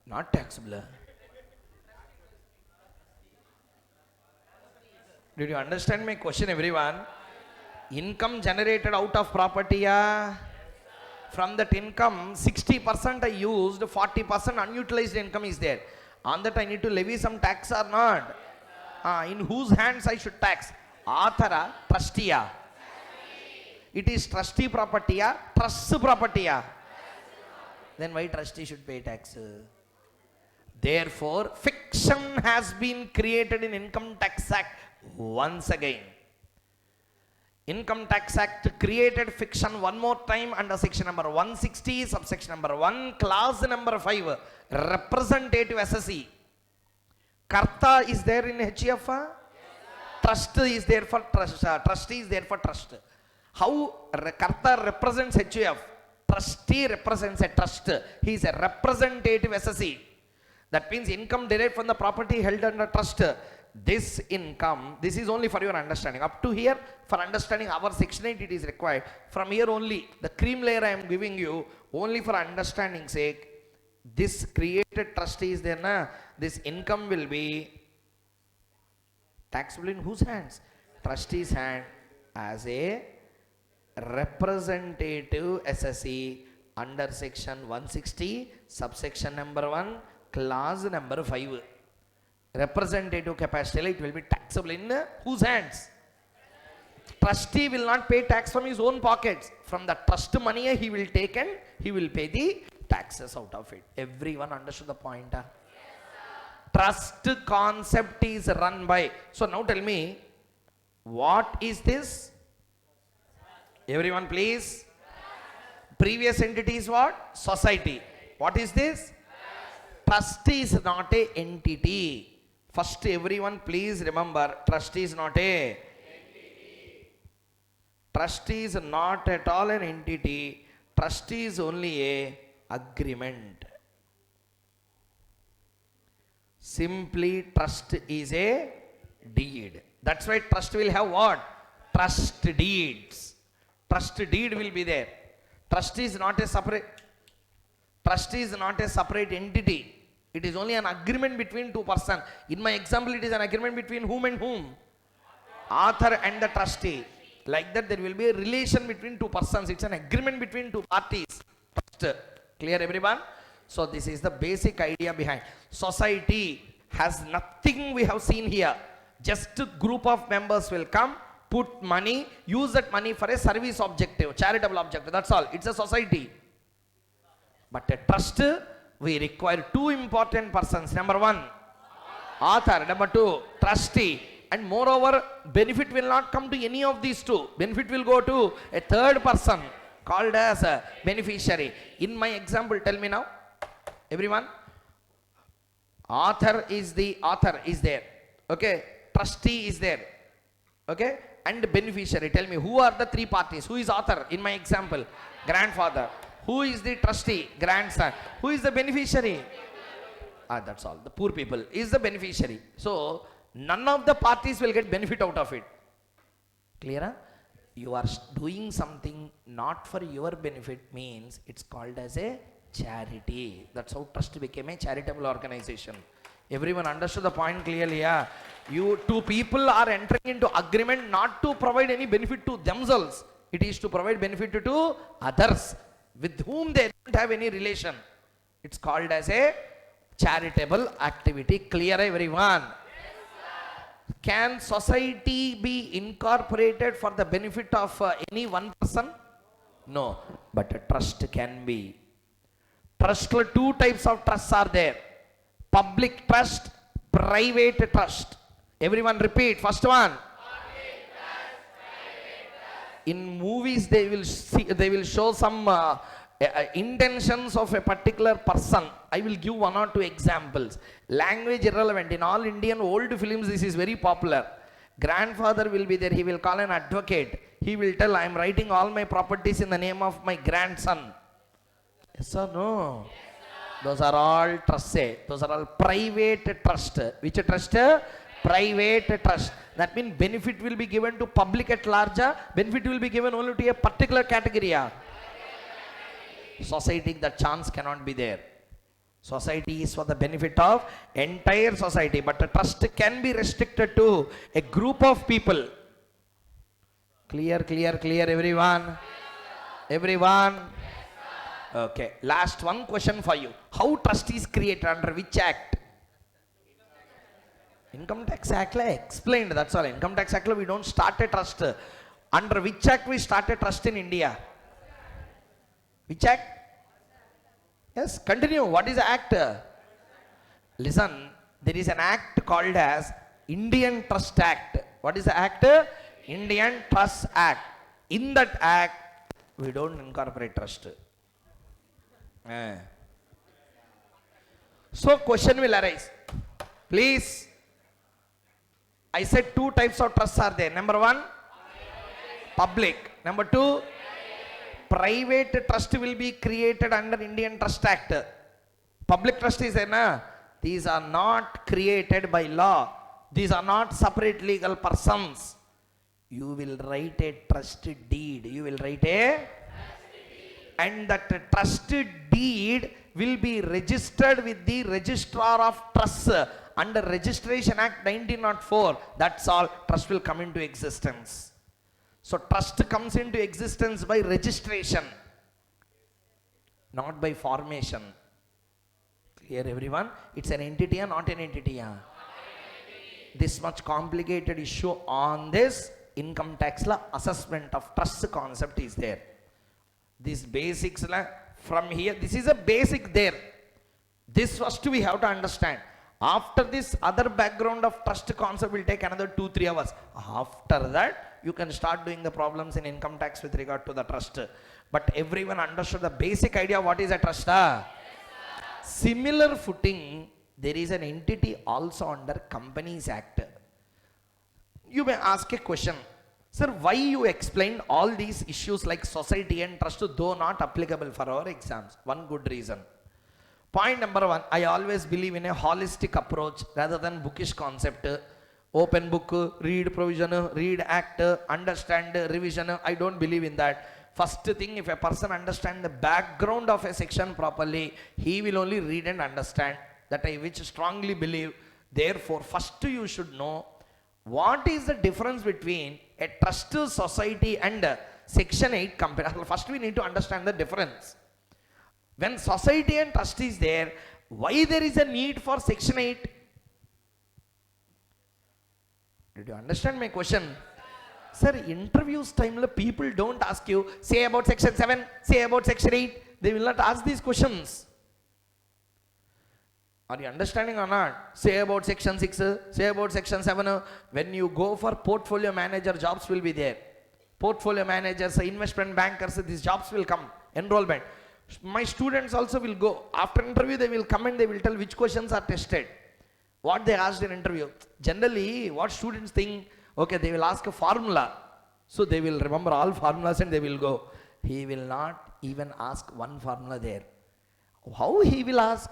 Not taxable. Did you understand my question, everyone? Income generated out of property, from that income 60% I used, 40% unutilized income is there. On that I need to levy some tax or not? In whose hands I should tax? Author, trustee. It is trustee property, trust property. Then why trustee should pay tax? Therefore, fiction has been created in Income Tax Act once again. Income Tax Act created fiction one more time under section number 160, subsection number 1, clause number 5, representative assessee. Karta is there in HF? Yes, trust is there for trust. Trustee is there for trust. How Karta represents HF? Trustee represents a trust. He is a representative assessee. That means income derived from the property held under trust. This income, this is only for your understanding. Up to here, for understanding our section 8, it is required. From here only, the cream layer I am giving you, only for understanding sake, this created trustee is there, na? This income will be taxable in whose hands? Trustee's hand as a representative assessee under section 160, subsection number 1, clause number 5. Representative capacity, it will be taxable in whose hands? Trustee will not pay tax from his own pockets. From the trust money he will take and he will pay the taxes out of it. Everyone understood the point? Yes, trust concept is run by. So now tell me, what is this? Everyone please. Previous entity is what? Society. What is this? Trustee is not a entity. First, everyone please remember, trustee is not a entity. Trustee is not at all an entity. Trustee is only a agreement. Simply trust is a deed. That's why trust will have what? Trust deeds. Trust deed will be there. Trustee is not a separate entity. It is only an agreement between two persons. In my example, it is an agreement between whom and whom? Author and the trustee. Like that, there will be a relation between two persons. It's an agreement between two parties. Trust. Clear, everyone? So this is the basic idea behind. Society has nothing we have seen here. Just a group of members will come, put money, use that money for a service objective, charitable objective. That's all. It's a society. But a trust, we require two important persons. Number one, author. Number two, trustee. And moreover, benefit will not come to any of these two. Benefit will go to a third person called as a beneficiary. In my example, tell me now, everyone, author is there. Okay, trustee is there. Okay, and beneficiary. Tell me, who are the three parties? Who is author in my example? Grandfather. Who is the trustee? Grandson. Who is the beneficiary? That's all. The poor people is the beneficiary. So none of the parties will get benefit out of it. Clear? You are doing something not for your benefit means it's called as a charity. That's how trust became a charitable organization. Everyone understood the point clearly? Yeah? You two people are entering into agreement not to provide any benefit to themselves. It is to provide benefit to others with whom they don't have any relation. It's called as a charitable activity. Clear, everyone? Can society be incorporated for the benefit of any one person? No, but a trust can be. Trust, two types of trusts are there. Public trust, private trust. Everyone repeat, first one. In movies they will show some intentions of a particular person. I will give one or two examples. Language irrelevant. In all Indian old films this is very popular. Grandfather will be there. He will call an advocate. He will tell, I am writing all my properties in the name of my grandson. Yes or no? Yes, those are all trusts. Those are all private trust. Which trust? Private trust. That means benefit will be given to public at large. Benefit will be given only to a particular category. Society, the chance cannot be there. Society is for the benefit of entire society, but a trust can be restricted to a group of people. Clear, clear, clear, everyone? Everyone? Okay, last one question for you. How trust is created, under which act? Income Tax Act explained, that's all. Income Tax Act we don't start a trust. Under which act we start a trust in India? Which act? Yes, continue. What is the act? Listen, there is an act called as Indian Trust Act. What is the act? Indian Trust Act. In that act, we don't incorporate trust. So question will arise. Please, I said two types of trusts are there. Number one, public. Number two, private trust will be created under Indian Trust Act. Public trust is there, na? These are not created by law. These are not separate legal persons. You will write a trust deed. You will write a and that trust deed will be registered with the Registrar of Trusts under Registration Act 1904. That's all. Trust will come into existence. So trust comes into existence by registration, not by formation. Clear, everyone? It's an entity or not an entity? This much complicated issue on this income tax law assessment of trust concept is there. These basics from here, this is a basic there. This first we have to understand. After this, other background of trust concept will take another 2-3 hours. After that, you can start doing the problems in income tax with regard to the trust. But everyone understood the basic idea what is a trust? Yes, similar footing, there is an entity also under Companies Act. You may ask a question. Sir, why you explained all these issues like society and trust though not applicable for our exams? One good reason. Point number one, I always believe in a holistic approach rather than bookish concept. Open book, read provision, read act, understand revision. I don't believe in that. First thing, if a person understands the background of a section properly, he will only read and understand. that I which strongly believe. Therefore, first you should know what is the difference between a trust society and a Section 8 company. First we need to understand the difference. When society and trust is there, why there is a need for Section 8? Did you understand my question? Sir, interviews time people don't ask you, say about Section 7, say about Section 8. They will not ask these questions. Are you understanding or not? Say about Section 6, say about Section 7. When you go for portfolio manager, jobs will be there. Portfolio managers, investment bankers, these jobs will come. Enrollment. My students also will go. After interview, they will come and they will tell which questions are tested. What they asked in interview. Generally, what students think, okay, they will ask a formula. So they will remember all formulas and they will go. He will not even ask one formula there. How he will ask?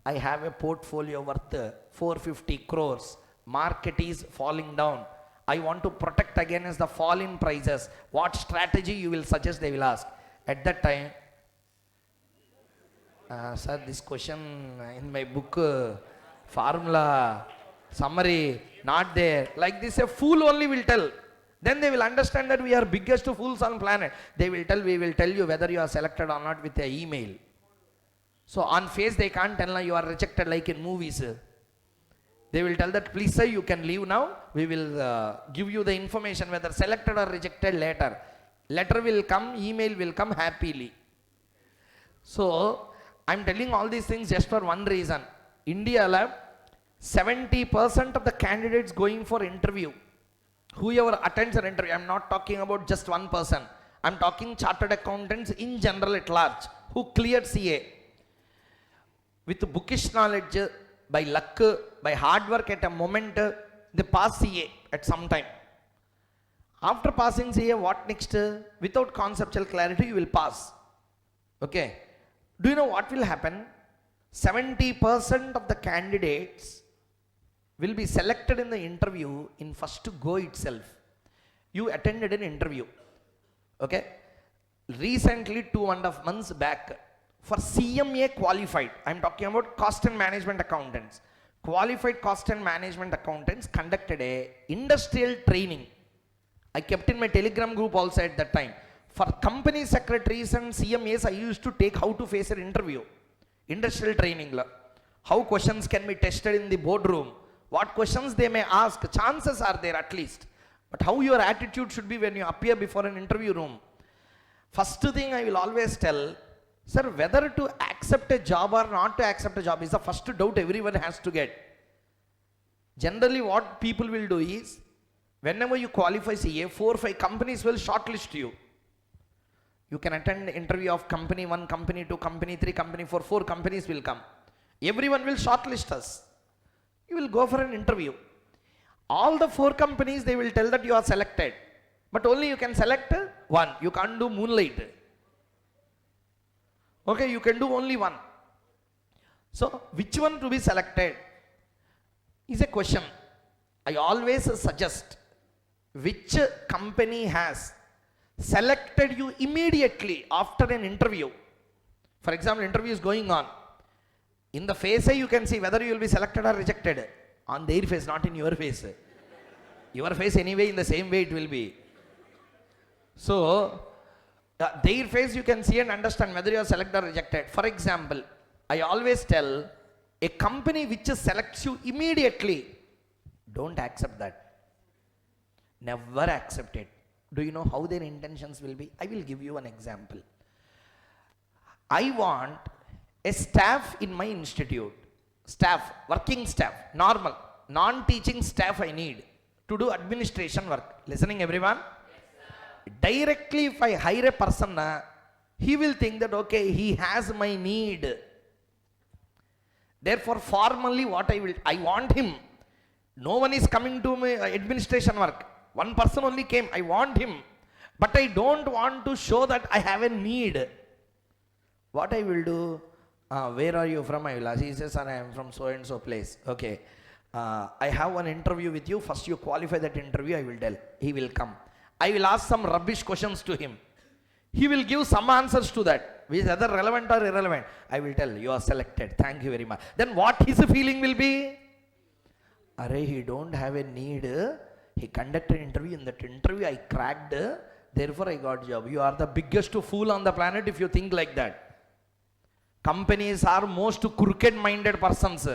I have a portfolio worth 450 crores. Market is falling down. I want to protect against the fall in prices. What strategy you will suggest, they will ask. At that time, sir, this question in my book, formula, summary, not there. Like this, a fool only will tell. Then they will understand that we are biggest fools on planet. They will tell, we will tell you whether you are selected or not with an email. So on face they can't tell you are rejected like in movies. They will tell that, please sir, you can leave now. We will give you the information whether selected or rejected later. Letter will come, email will come happily. So I'm telling all these things just for one reason. India, 70% of the candidates going for interview, whoever attends an interview, I'm not talking about just one person. I'm talking chartered accountants in general at large who cleared CA. With bookish knowledge, by luck, by hard work at a moment, they pass CA at some time. After passing CA, what next? Without conceptual clarity, you will pass. Okay. Do you know what will happen? 70% of the candidates will be selected in the interview in first go itself. You attended an interview. Okay. Recently, 2.5 months back, for CMA qualified, I'm talking about cost and management accountants. Qualified cost and management accountants conducted a industrial training. I kept in my Telegram group also at that time. For company secretaries and CMAs, I used to take how to face an interview. Industrial training. How questions can be tested in the boardroom. What questions they may ask. Chances are there at least. But how your attitude should be when you appear before an interview room. First thing I will always tell, sir, whether to accept a job or not to accept a job is the first doubt everyone has to get. Generally what people will do is, whenever you qualify CA, 4 or 5 companies will shortlist you. You can attend the interview of company 1, company 2, company 3, company 4, 4 companies will come. Everyone will shortlist us. You will go for an interview. All the 4 companies, they will tell that you are selected. But only you can select one. You can't do moonlight. Okay, you can do only one. So, which one to be selected is a question. I always suggest, which company has selected you immediately after an interview. For example, interview is going on. In the face, you can see whether you will be selected or rejected. On their face, not in your face. Your face anyway, in the same way it will be. So, their face you can see and understand whether you are selected or rejected. For example, I always tell, a company which selects you immediately, don't accept that. Never accept it. Do you know how their intentions will be? I will give you an example. I want a staff in my institute. Staff, working staff, normal, non-teaching staff I need to do administration work. Listening everyone? Directly if I hire a person, he will think that okay, he has my need. Therefore formally what I want him. No one is coming to my administration work. One person only came. I want him. But I don't want to show that I have a need. What I will do, where are you from? I will ask. He says, I am from so and so place. Okay. I have one interview with you. First you qualify that interview, I will tell. He will come. I will ask some rubbish questions to him. He will give some answers to that. Is either relevant or irrelevant? I will tell you are selected. Thank you very much. Then what his feeling will be? Array, he don't have a need. He conducted an interview. In that interview, I cracked. Therefore, I got job. You are the biggest fool on the planet if you think like that. Companies are most crooked-minded persons.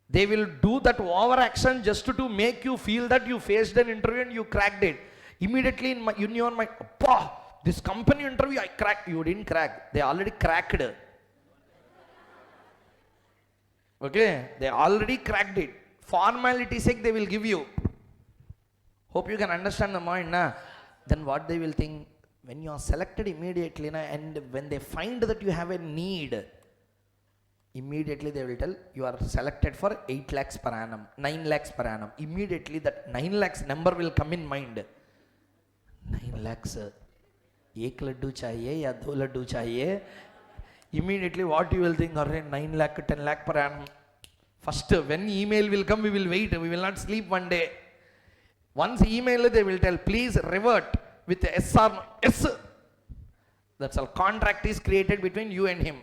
They will do that overaction just to make you feel that you faced an interview and you cracked it. Immediately in your mind, this company interview I cracked. You didn't crack. They already cracked. Okay, they already cracked it. Formality sake they will give you. Hope you can understand the mind. Nah? Then what they will think, when you are selected immediately, and when they find that you have a need, immediately they will tell you are selected for 8 lakhs per annum, 9 lakhs per annum. Immediately that 9 lakhs number will come in mind. 9 lakhs. एक लड्डू चाहिए या 2 लड्डू चाहिए. Immediately what you will think, 9 lakh, 10 lakh per annum. First, when email will come, we will wait. We will not sleep one day. Once email, they will tell, please revert with yes or no. Yes. That's all. Contract is created between you and him.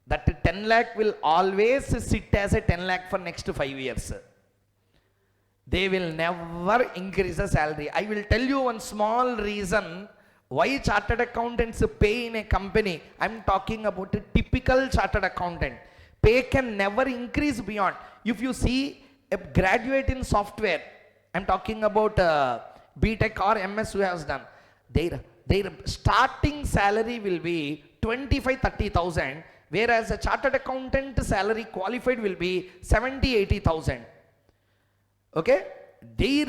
That 10 lakh will always sit as a 10 lakh for next 5 years. They will never increase the salary. I will tell you one small reason why chartered accountants pay in a company. I am talking about a typical chartered accountant. Pay can never increase beyond. If you see a graduate in software, I am talking about BTech or MS who has done, their starting salary will be 25-30,000, whereas a chartered accountant salary qualified will be 70-80,000. Okay, their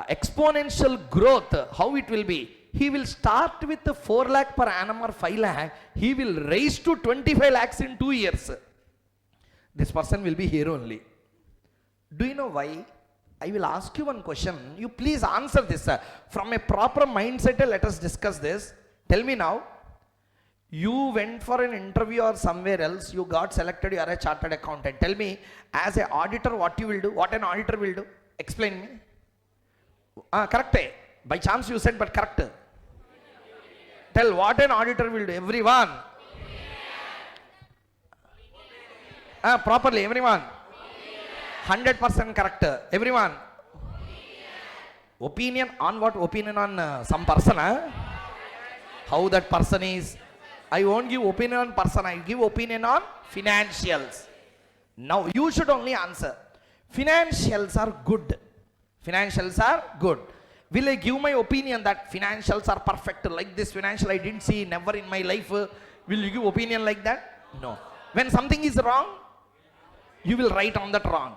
exponential growth, how it will be? He will start with 4 lakh per annum or 5 lakh. He will raise to 25 lakhs in 2 years. This person will be here only. Do you know why? I will ask you one question. You please answer this. From a proper mindset, let us discuss this. Tell me now. You went for an interview or somewhere else. You got selected. You are a chartered accountant. Tell me, as an auditor, what you will do? What an auditor will do? Explain me. Correct. By chance you said, but correct. Tell what an auditor will do. Everyone. Properly, everyone. 100% correct. Everyone. Opinion on what? Opinion on some person. How that person is. I won't give opinion on person. I give opinion on financials. Now you should only answer. Financials are good. Financials are good. Will I give my opinion that financials are perfect? Like this financial I didn't see never in my life. Will you give opinion like that? No. When something is wrong, you will write on that wrong.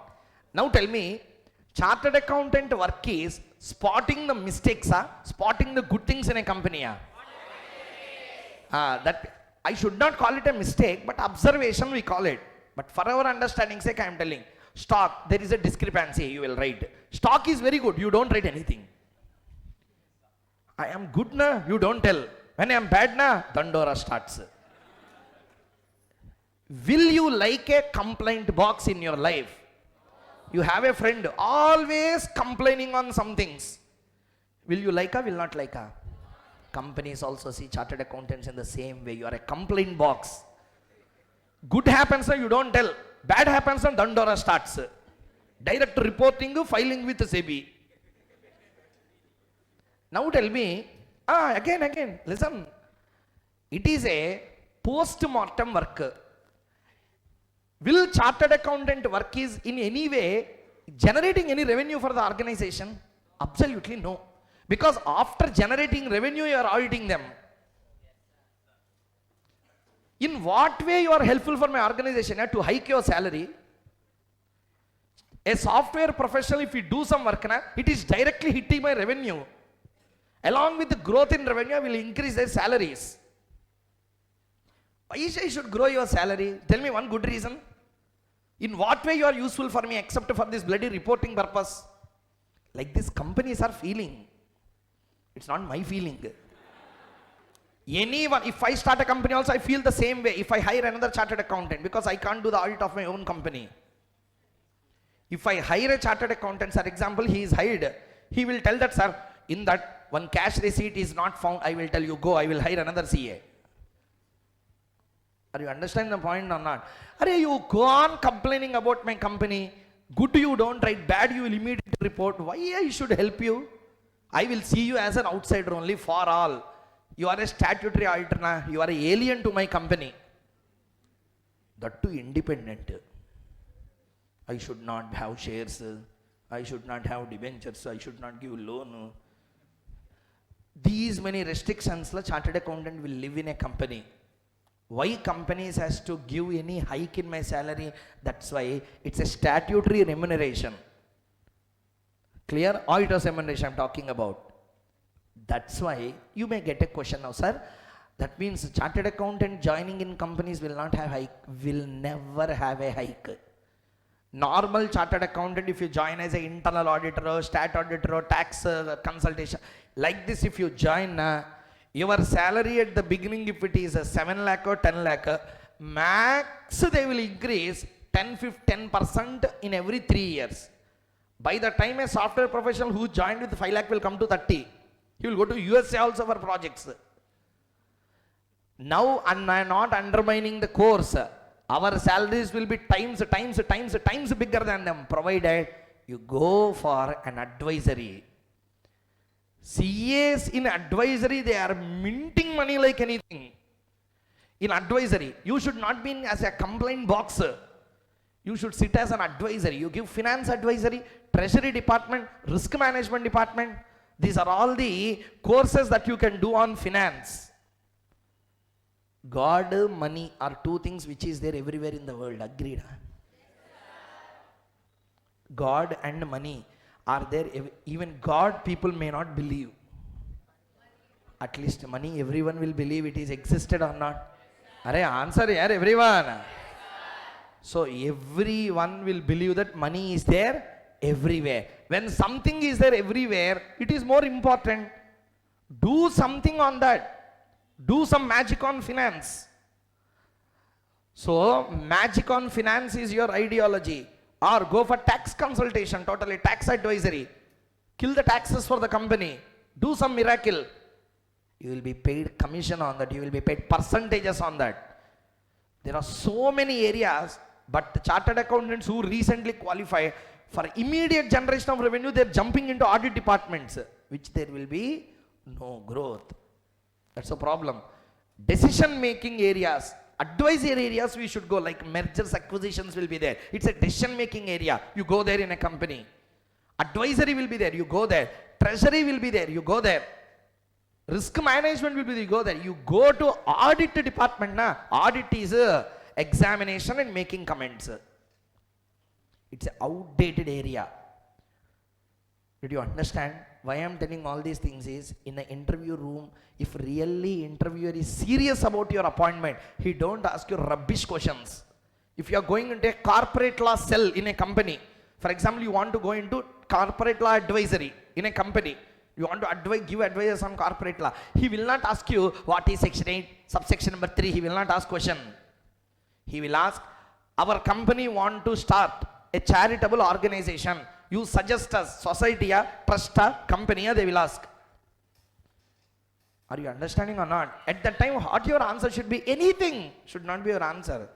Now tell me, chartered accountant work is spotting the mistakes, spotting the good things in a company. That I should not call it a mistake, but observation we call it. But for our understanding sake, I am telling. Stock, there is a discrepancy, you will write. Stock is very good, you don't write anything. I am good na, you don't tell. When I am bad na, Dandora starts. Will you like a complaint box in your life? You have a friend always complaining on some things. Will you like her, will not like her? Companies also see chartered accountants in the same way. You are a complaint box. Good happens, you don't tell. Bad happens and Dandora starts. Direct reporting, filing with SEBI. Now tell me, again, listen. It is a post-mortem work. Will chartered accountant work is in any way generating any revenue for the organization? Absolutely no. Because after generating revenue, you are auditing them. In what way you are helpful for my organization? To hike your salary. A software professional, if you do some work, it is directly hitting my revenue. Along with the growth in revenue, I will increase their salaries. Why I should grow your salary? Tell me one good reason. In what way you are useful for me except for this bloody reporting purpose? Like this companies are feeling. It's not my feeling. Anyone, if I start a company also, I feel the same way. If I hire another chartered accountant, because I can't do the audit of my own company. If I hire a chartered accountant, for example, he is hired, he will tell that, sir, in that one cash receipt is not found, I will tell you, go, I will hire another CA. Are you understanding the point or not? Are you go on complaining about my company? Good you don't write, bad you will immediately report. Why I should help you? I will see you as an outsider only for all. You are a statutory auditor, you are an alien to my company. That too independent. I should not have shares, I should not have debentures, I should not give loan. These many restrictions, the chartered accountant will live in a company. Why companies has to give any hike in my salary? That's why it's a statutory remuneration. Clear? Auditor's remuneration I'm talking about. That's why you may get a question now, sir. That means chartered accountant joining in companies will not have hike, will never have a hike. Normal chartered accountant, if you join as an internal auditor or stat auditor or tax consultation, like this if you join, your salary at the beginning, if it is a 7 lakh or 10 lakh, max they will increase 10% in every 3 years. By the time a software professional who joined with 5 lakh will come to 30, he will go to USA also for projects. Now I am not undermining the course. Our salaries will be times bigger than them, provided you go for an advisory. CAs in advisory, they are minting money like anything. In advisory, you should not be as a complaint box. You should sit as an advisory. You give finance advisory, treasury department, risk management department. These are all the courses that you can do on finance. God, money are two things which is there everywhere in the world. Agreed? God and money are there. Even God people may not believe. At least money everyone will believe it is existed or not. Are answer here everyone. So everyone will believe that money is there everywhere. When something is there everywhere, it is more important. Do something on that. Do some magic on finance. So magic on finance is your ideology. Or go for tax consultation, totally tax advisory. Kill the taxes for the company. Do some miracle. You will be paid commission on that. You will be paid percentages on that. There are so many areas, but the chartered accountants who recently qualify for immediate generation of revenue, they are jumping into audit departments, which there will be no growth. That's a problem. Decision making areas, advisory areas we should go, like mergers, acquisitions will be there. It's a decision making area. You go there in a company. Advisory will be there. You go there. Treasury will be there. You go there. Risk management will be there. You go there. You go to audit department. Audit is examination and making comments. It's an outdated area. Did you understand? Why I am telling all these things is, in an interview room, if really interviewer is serious about your appointment, he don't ask you rubbish questions. If you are going into a corporate law cell in a company, for example, you want to go into corporate law advisory in a company, you want to give advice on corporate law, he will not ask you what is section 8, subsection number 3, he will not ask question. He will ask, our company want to start a charitable organization. You suggest us, society, trust, company, they will ask. Are you understanding or not? At that time, what your answer should be? Anything should not be your answer.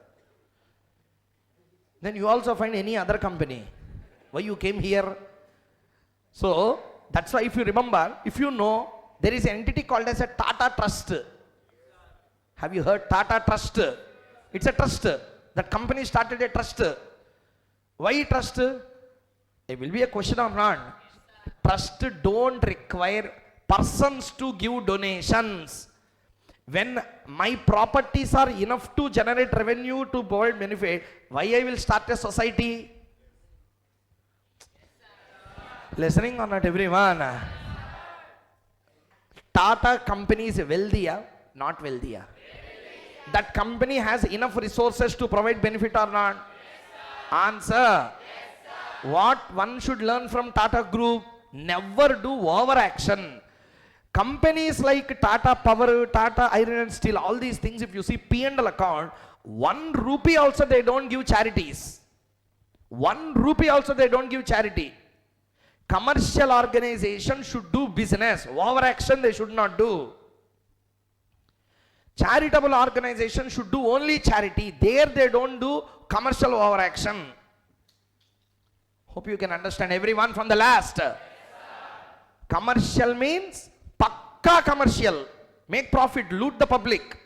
Then you also find any other company. Why you came here? So, that's why if you remember, if you know, there is an entity called as a Tata Trust. Have you heard Tata Trust? It's a trust. That company started a trust. Why trust? It will be a question or not. Trust don't require persons to give donations. When my properties are enough to generate revenue to provide benefit, why I will start a society? Listening or not everyone? Tata company is wealthy, not wealthy. That company has enough resources to provide benefit or not? Answer. What one should learn from Tata Group? Never do overaction. Companies like Tata Power, Tata Iron and Steel, all these things, if you see P&L account, 1 rupee also they don't give charities. 1 rupee also they don't give charity. Commercial organization should do business. Overaction they should not do. Charitable organization should do only charity. There they don't do commercial overaction. Hope you can understand everyone from the last. Yes, commercial means pakka commercial. Make profit, loot the public.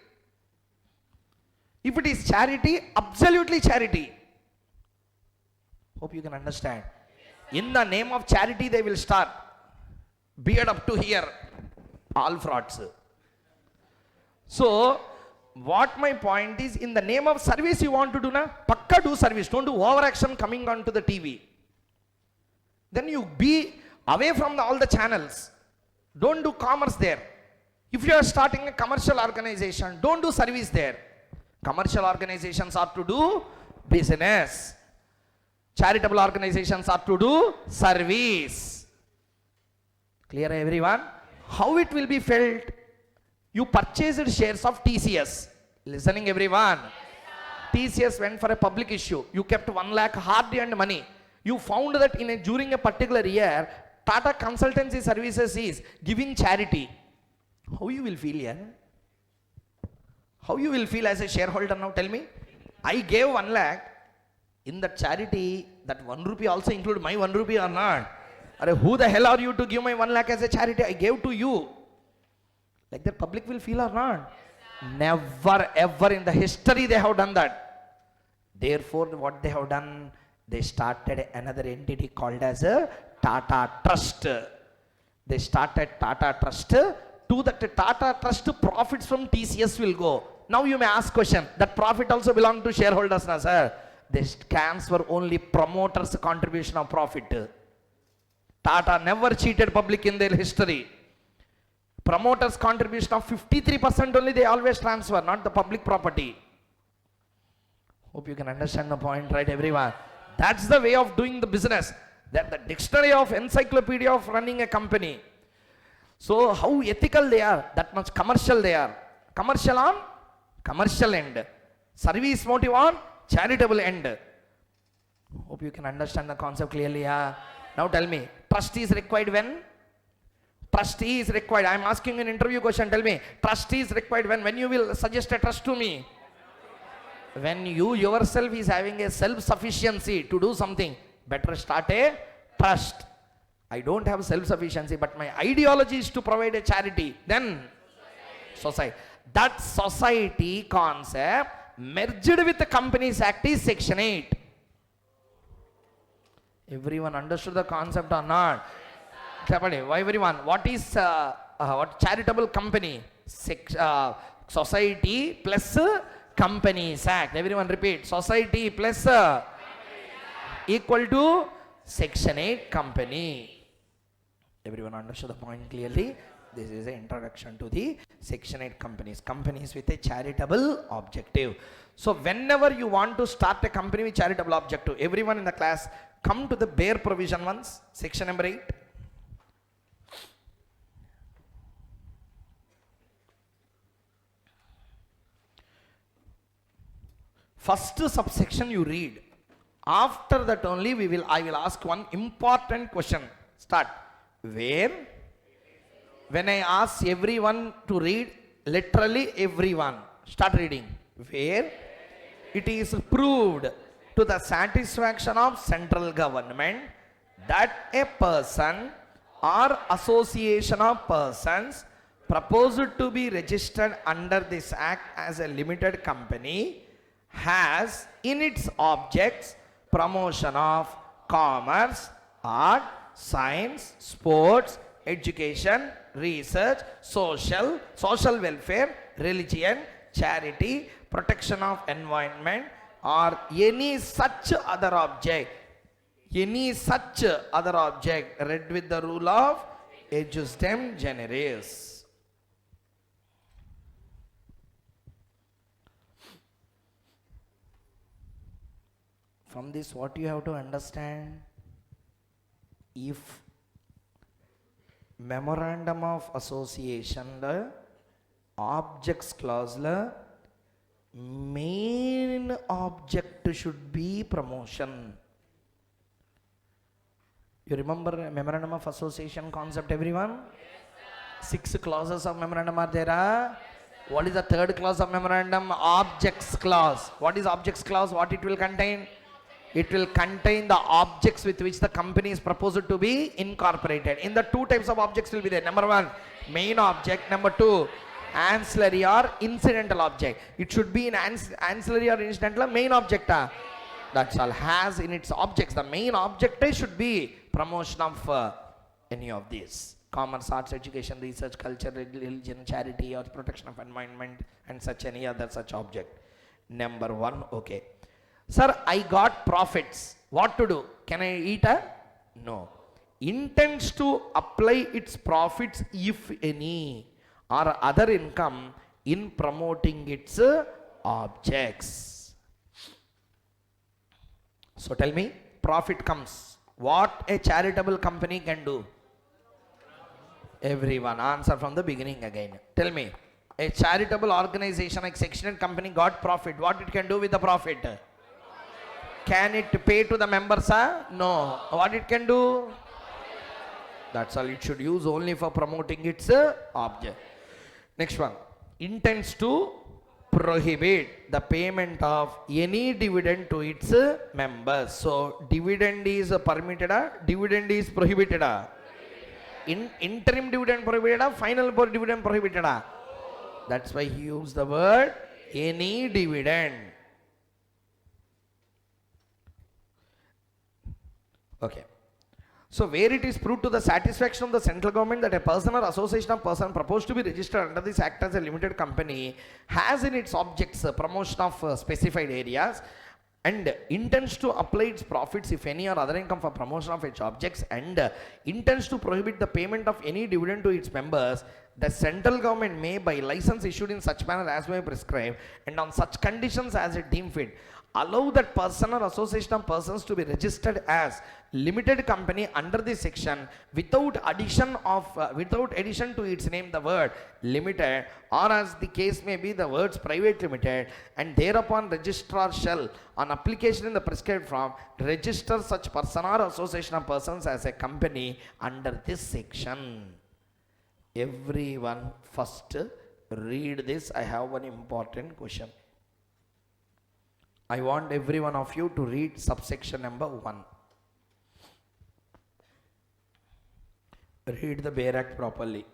If it is charity, absolutely charity. Hope you can understand. In the name of charity they will start. Beard up to here. All frauds. So, what my point is, in the name of service you want to do na, pakka do service. Don't do overaction coming onto the TV. Then you be away from all the channels. Don't do commerce there. If you are starting a commercial organization, don't do service there. Commercial organizations are to do business. Charitable organizations are to do service. Clear everyone? How it will be felt? You purchased shares of TCS. Listening everyone? TCS went for a public issue. You kept 1 lakh hard-earned money. You found that during a particular year, Tata Consultancy Services is giving charity. How you will feel here? How you will feel as a shareholder now? Tell me. I gave 1 lakh. In that charity, that 1 rupee also include my 1 rupee or not? Are who the hell are you to give my 1 lakh as a charity? I gave to you. Like the public will feel or not? Never ever in the history they have done that. Therefore, what they have done, they started another entity called as a Tata Trust. They started Tata Trust. To that Tata Trust, profits from TCS will go. Now you may ask question, that profit also belong to shareholders, na sir? They transfer only promoters' contribution of profit. Tata never cheated public in their history. Promoters' contribution of 53% only they always transfer, not the public property. Hope you can understand the point, right, everyone? That's the way of doing the business. That the dictionary of encyclopedia of running a company. So how ethical they are, that much commercial they are. Commercial on commercial end. Service motive on charitable end. Hope you can understand the concept clearly. Now tell me, trust is required when? Trust is required. I am asking an interview question. Tell me, trust is required when you will suggest a trust to me? When you yourself is having a self-sufficiency to do something, better start a trust. I don't have self-sufficiency, but my ideology is to provide a charity. Then society. That society concept merged with the Companies Act is Section 8. Everyone understood the concept or not? Why everyone? What is what charitable company? Society plus Companies Act. Everyone repeat. Society plus equal to Section 8 company. Everyone understood the point clearly? This is an introduction to the Section 8 companies. Companies with a charitable objective. So whenever you want to start a company with charitable objective, everyone in the class come to the bare provision ones, section number 8. First subsection you read. After that only I will ask one important question. Start. Where? When I ask everyone to read, literally everyone, start reading. Where it is proved to the satisfaction of central government that a person or association of persons proposed to be registered under this act as a limited company has in its objects promotion of commerce, art, science, sports, education, research, social welfare, religion, charity, protection of environment, or any such other object. Any such other object read with the rule of ejusdem generis. From this, what you have to understand? If memorandum of association objects clause main object should be promotion. You remember memorandum of association concept, everyone? 6 clauses of memorandum are there. What is the third clause of memorandum? Objects clause. What is objects clause? What it will contain? It will contain the objects with which the company is proposed to be incorporated. In the two types of objects will be there. Number one, main object. Number two, ancillary or incidental object. It should be in ancillary or incidental or main object. That's all. Has in its objects, the main object should be promotion of any of these. Commerce, arts, education, research, culture, religion, charity, or protection of environment, and such any other such object. Number one, okay. Sir, I got profits. What to do? Can I eat a? No. Intends to apply its profits, if any, or other income in promoting its objects. So tell me, profit comes. What a charitable company can do? Everyone, answer from the beginning again. Tell me, a charitable organization like Section 8 company got profit. What it can do with the profit? Can it pay to the members? No. What it can do? That's all. It should use only for promoting its object. Next one. Intends to prohibit the payment of any dividend to its members. So, dividend is permitted, dividend is prohibited. Interim dividend prohibited, final dividend prohibited. That's why he used the word any dividend. Okay. So where it is proved to the satisfaction of the central government that a person or association of person proposed to be registered under this act as a limited company has in its objects promotion of specified areas and intends to apply its profits, if any, or other income for promotion of its objects, and intends to prohibit the payment of any dividend to its members, the central government may, by license issued in such manner as may prescribe, and on such conditions as it deem fit, allow that person or association of persons to be registered as limited company under this section without addition to its name the word limited, or as the case may be the words private limited, and thereupon registrar shall, on application in the prescribed form, register such person or association of persons as a company under this section. Everyone first read this. I have one important question. I want every one of you to read subsection number 1. Read the Bare Act properly.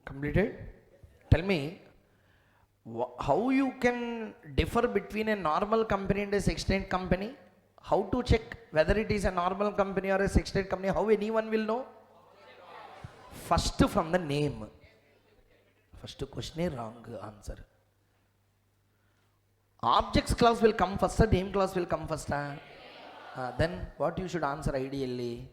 Completed? Tell me, how you can differ between a normal company and a Section 8 company? How to check whether it is a normal company or a Section 8 company? How anyone will know? First from the name. First question is wrong answer. Objects clause will come first, name clause will come first. Then what you should answer ideally?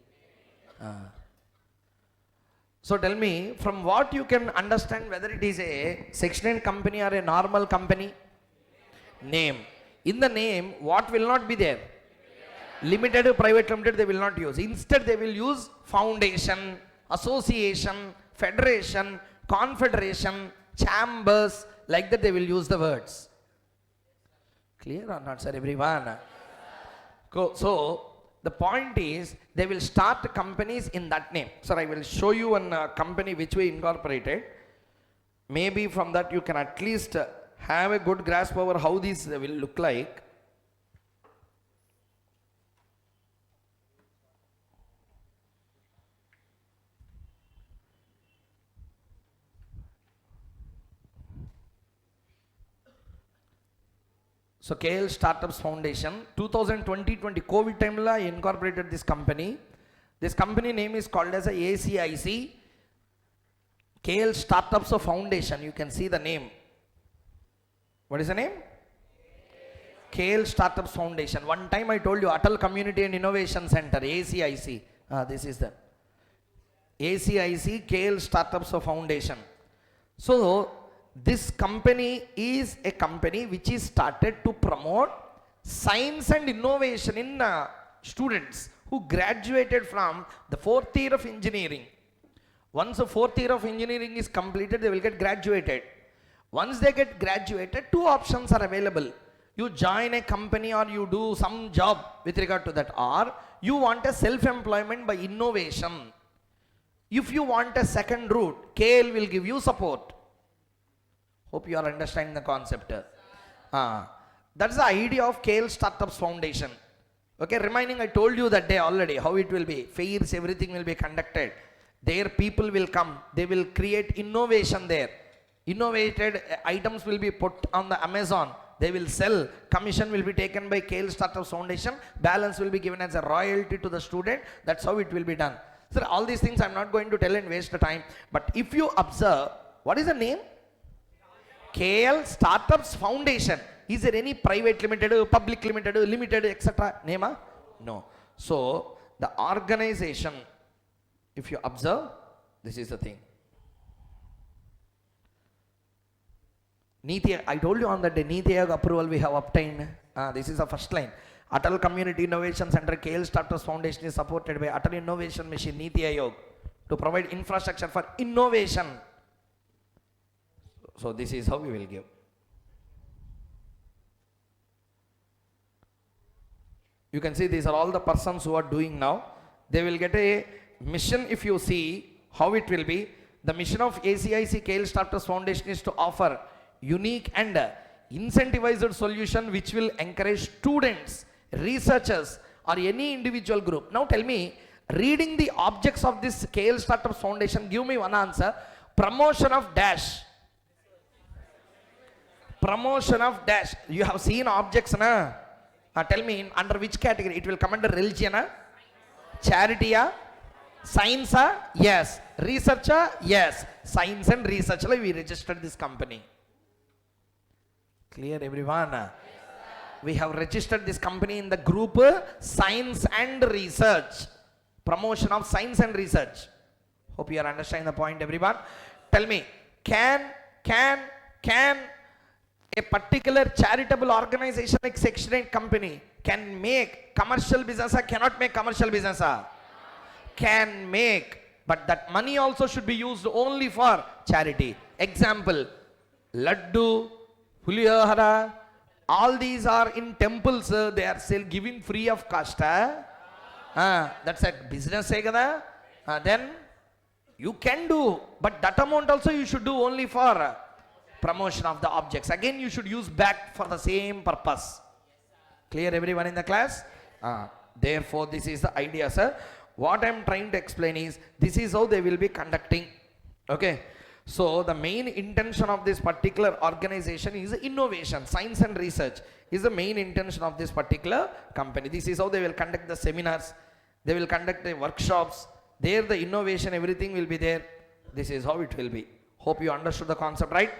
So tell me, from what you can understand whether it is a Section 8 company or a normal company? Name. In the name, what will not be there? Limited, private limited, they will not use. Instead, they will use foundation, association, federation, confederation, chambers, like that they will use the words. Clear or not, sir, everyone? So, the point is they will start companies in that name. Sir, I will show you one company which we incorporated. Maybe from that you can at least have a good grasp over how these will look like. So KL Startups Foundation, 2020 COVID time la incorporated this company. This company name is called as a ACIC, KL Startups Foundation. You can see the name. What is the name? KL Startups Foundation. One time I told you Atal Community and Innovation Center, ACIC. This is the ACIC KL Startups Foundation. So this company is a company which is started to promote science and innovation in students who graduated from the 4th year of engineering. Once the 4th year of engineering is completed, they will get graduated. Once they get graduated, two options are available. You join a company or you do some job with regard to that, or you want a self-employment by innovation. If you want a second route, KL will give you support. Hope you are understanding the concept. That's the idea of KL Startups Foundation. Okay, reminding, I told you that day already how it will be. Fairs, everything will be conducted. There people will come. They will create innovation there. Innovated items will be put on the Amazon. They will sell. Commission will be taken by KL Startups Foundation. Balance will be given as a royalty to the student. That's how it will be done. Sir, all these things I'm not going to tell and waste the time. But if you observe, what is the name? KL Startups Foundation. Is there any private limited, public limited, limited, etc. name? No. So the organization, if you observe, this is the thing. Niti, I told you on that day, Niti Aayog approval we have obtained. This is the first line. Atal Community Innovation Center, KL Startups Foundation is supported by Atal Innovation Mission, Niti Aayog, to provide infrastructure for innovation. So this is how we will give. You can see these are all the persons who are doing now. They will get a mission. If you see how it will be, the mission of ACIC KL Startups Foundation is to offer unique and incentivized solution which will encourage students, researchers or any individual group. Now tell me, reading the objects of this KL Startups Foundation, give me one answer. Promotion of dash. Promotion of dash. You have seen objects, na? Tell me under which category it will come under? Religion, charity, science, yes, research, yes. Science and research, we registered this company. Clear everyone? Yes, we have registered this company in the group science and research. Promotion of science and research. Hope you are understanding the point, everyone. Tell me, can a particular charitable organization like Section 8 company can make commercial business or cannot make commercial business? Can make, but that money also should be used only for charity. Example, laddu, pulihara, all these are in temples, they are giving free of cost. That's a business. Then you can do, but that amount also you should do only for promotion of the objects. Again, you should use back for the same purpose. Clear everyone in the class? Therefore, this is the idea, sir. What I am trying to explain is, this is how they will be conducting. Okay. So, the main intention of this particular organization is innovation. Science and research is the main intention of this particular company. This is how they will conduct the seminars. They will conduct the workshops. There the innovation, everything will be there. This is how it will be. Hope you understood the concept, right?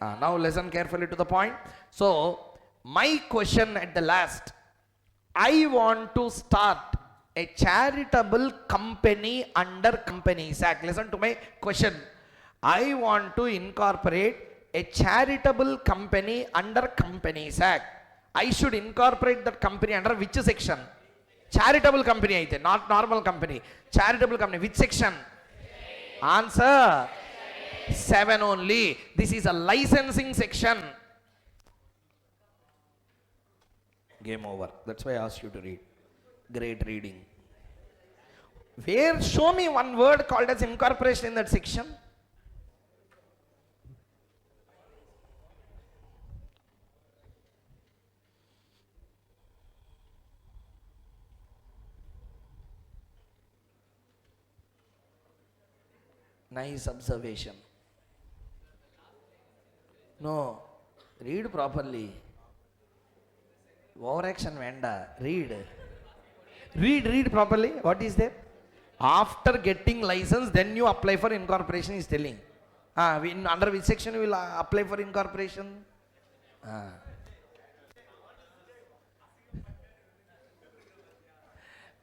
Now listen carefully to the point. So, my question at the last, I want to start a charitable company under Companies Act. Listen to my question. I want to incorporate a charitable company under Companies Act. I should incorporate that company under which section? Charitable company, not normal company. Charitable company, which section? Answer. 7 only. This is a licensing section. Game over. That's why I asked you to read. Great reading. Where, show me one word called as incorporation in that section. Nice observation. No, read properly. Overaction venda. Read properly. What is there? After getting license, then you apply for incorporation, is telling. Under which section you will apply for incorporation?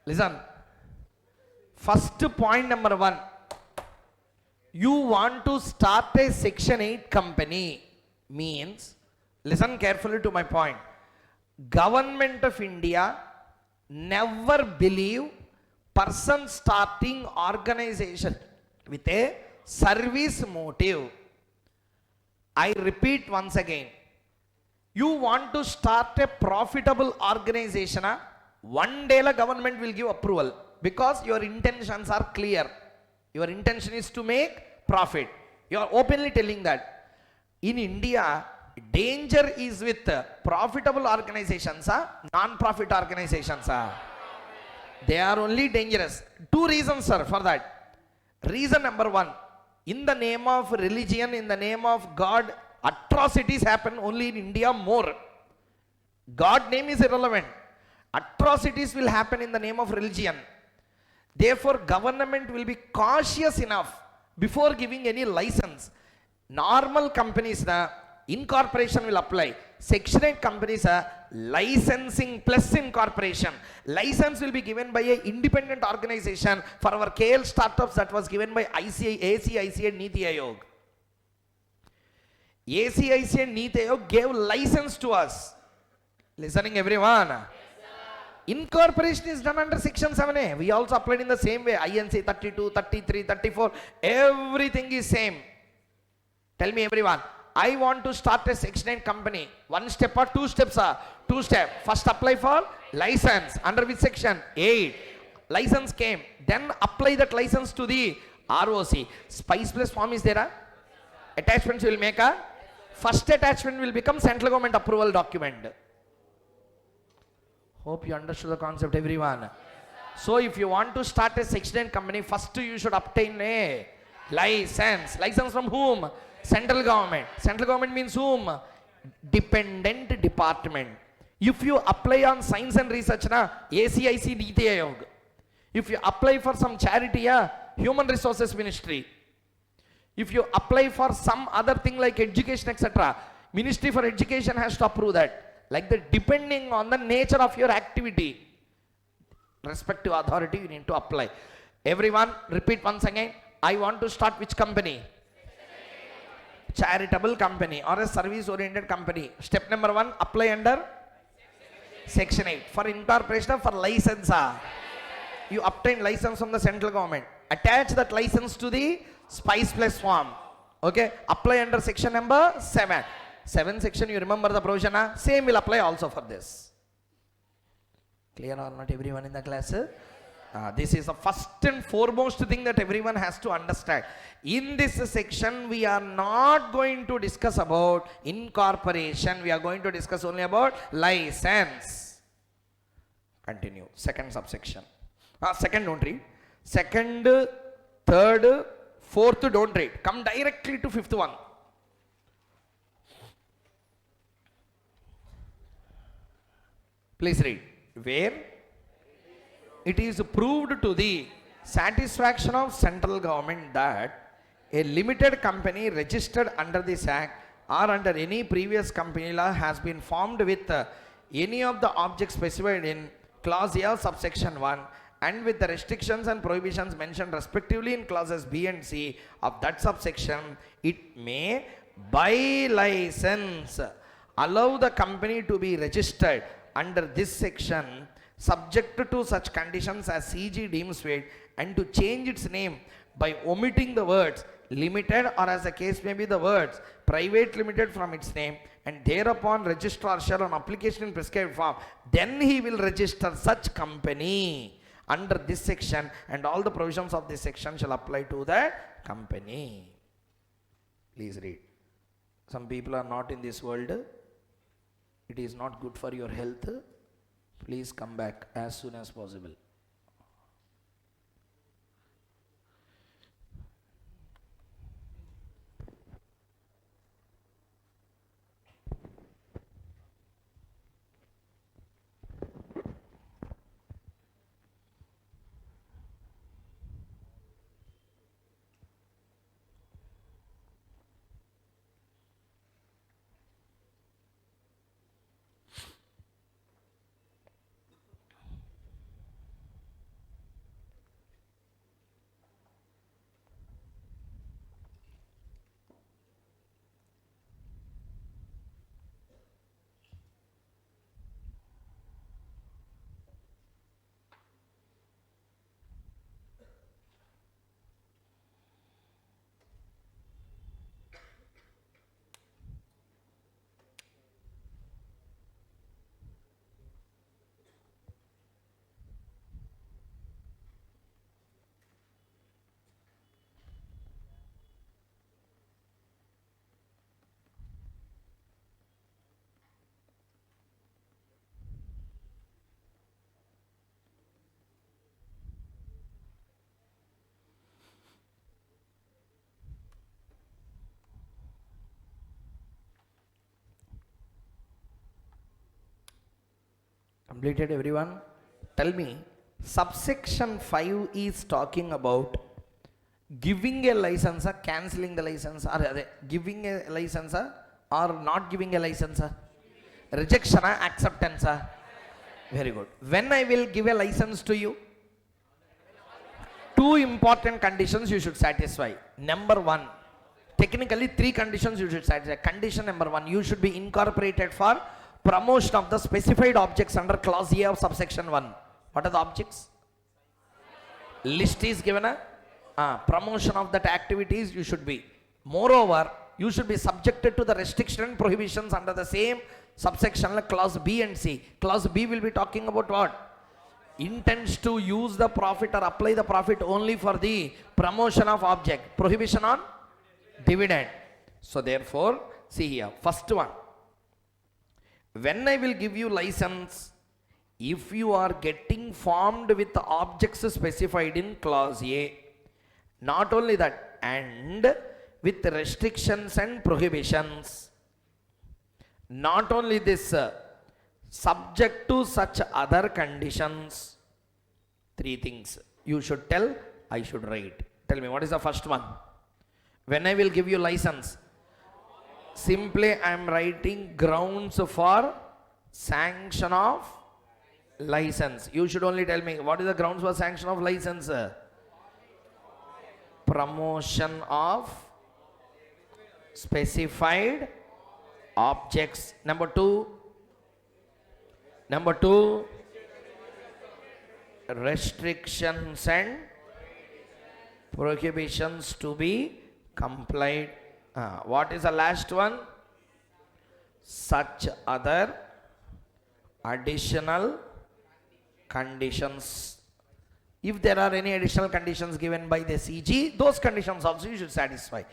Listen. First point number 1. You want to start a Section 8 company means, listen carefully to my point. Government of India never believe person starting organization with a service motive. I repeat once again. You want to start a profitable organization, one day the government will give approval because your intentions are clear. Your intention is to make profit. You are openly telling that. In India, danger is with profitable organizations, non-profit organizations. They are only dangerous. 2 reasons, sir, for that. Reason number 1, in the name of religion, in the name of God, atrocities happen only in India more. God name is irrelevant. Atrocities will happen in the name of religion. Therefore, government will be cautious enough before giving any license. Normal companies, incorporation will apply. Section 8 companies, licensing plus incorporation. License will be given by an independent organization. For our KL startups, that was given by ACICI and Niti Aayog. ACICI and Niti Aayog gave license to us. Listening everyone? Incorporation is done under Section 7A. We also applied in the same way. INC 32, 33, 34. Everything is same. Tell me everyone. I want to start a Section 8 company. 1 step or 2 steps? 2 steps. First apply for license. Under which section? 8. License came. Then apply that license to the ROC. Spice plus form is there? Attachments will make a. First attachment will become central government approval document. Hope you understood the concept, everyone. Yes, so if you want to start a Section 8 company, first you should obtain a license. License from whom? Central government. Central government means whom? Dependent department. If you apply on science and research, ACIC Niti Aayog. If you apply for some charity, Human Resources Ministry. If you apply for some other thing like education, etc., Ministry for Education has to approve that. Like that, depending on the nature of your activity, respective authority you need to apply. Everyone, repeat once again. I want to start which company? Charitable company or a service-oriented company. Step number 1, apply under Section 8. For incorporation, for license. You obtain license from the central government. Attach that license to the Spice Plus form. Okay, apply under section number 7. 7 section, you remember the provision? Same will apply also for this. Clear or not, everyone in the class? This is the first and foremost thing that everyone has to understand. In this section, we are not going to discuss about incorporation. We are going to discuss only about license. Continue. Second subsection. Second don't read. Second, third, fourth don't read. Come directly to fifth one. Please read. Where it is proved to the satisfaction of central government that a limited company registered under this act or under any previous company law has been formed with any of the objects specified in clause A of subsection 1 and with the restrictions and prohibitions mentioned respectively in clauses B and C of that subsection, it may by license allow the company to be registered under this section subject to such conditions as CG deems fit and to change its name by omitting the words limited, or as the case may be, the words private limited from its name, and thereupon registrar shall on application in prescribed form, then he will register such company under this section, and all the provisions of this section shall apply to that company. Please read. Some people are not in this world. It is not good for your health. Please come back as soon as possible. Completed, everyone? Tell me, subsection 5 is talking about giving a license, cancelling the license, or giving a license or not giving a license, rejection, acceptance. Very good. When I will give a license to you, two important conditions you should satisfy. Number one, technically 3 conditions you should satisfy. Condition number 1, you should be incorporated for promotion of the specified objects under clause A of subsection 1. What are the objects? List is given. Promotion of that activities you should be. Moreover, you should be subjected to the restriction and prohibitions under the same subsection like clause B and C. Clause B will be talking about what? Intends to use the profit or apply the profit only for the promotion of object. Prohibition on dividend. So therefore, see here, first one. When I will give you license, if you are getting formed with the objects specified in clause A, not only that, and with restrictions and prohibitions, not only this, subject to such other conditions, 3 things you should tell, I should write. Tell me, what is the first one? When I will give you license, simply I am writing grounds for sanction of license. You should only tell me, what is the grounds for sanction of license? Promotion of specified objects. Number 2, restrictions and prohibitions to be complied. What is the last one? Such other additional conditions. If there are any additional conditions given by the CG, those conditions also you should satisfy.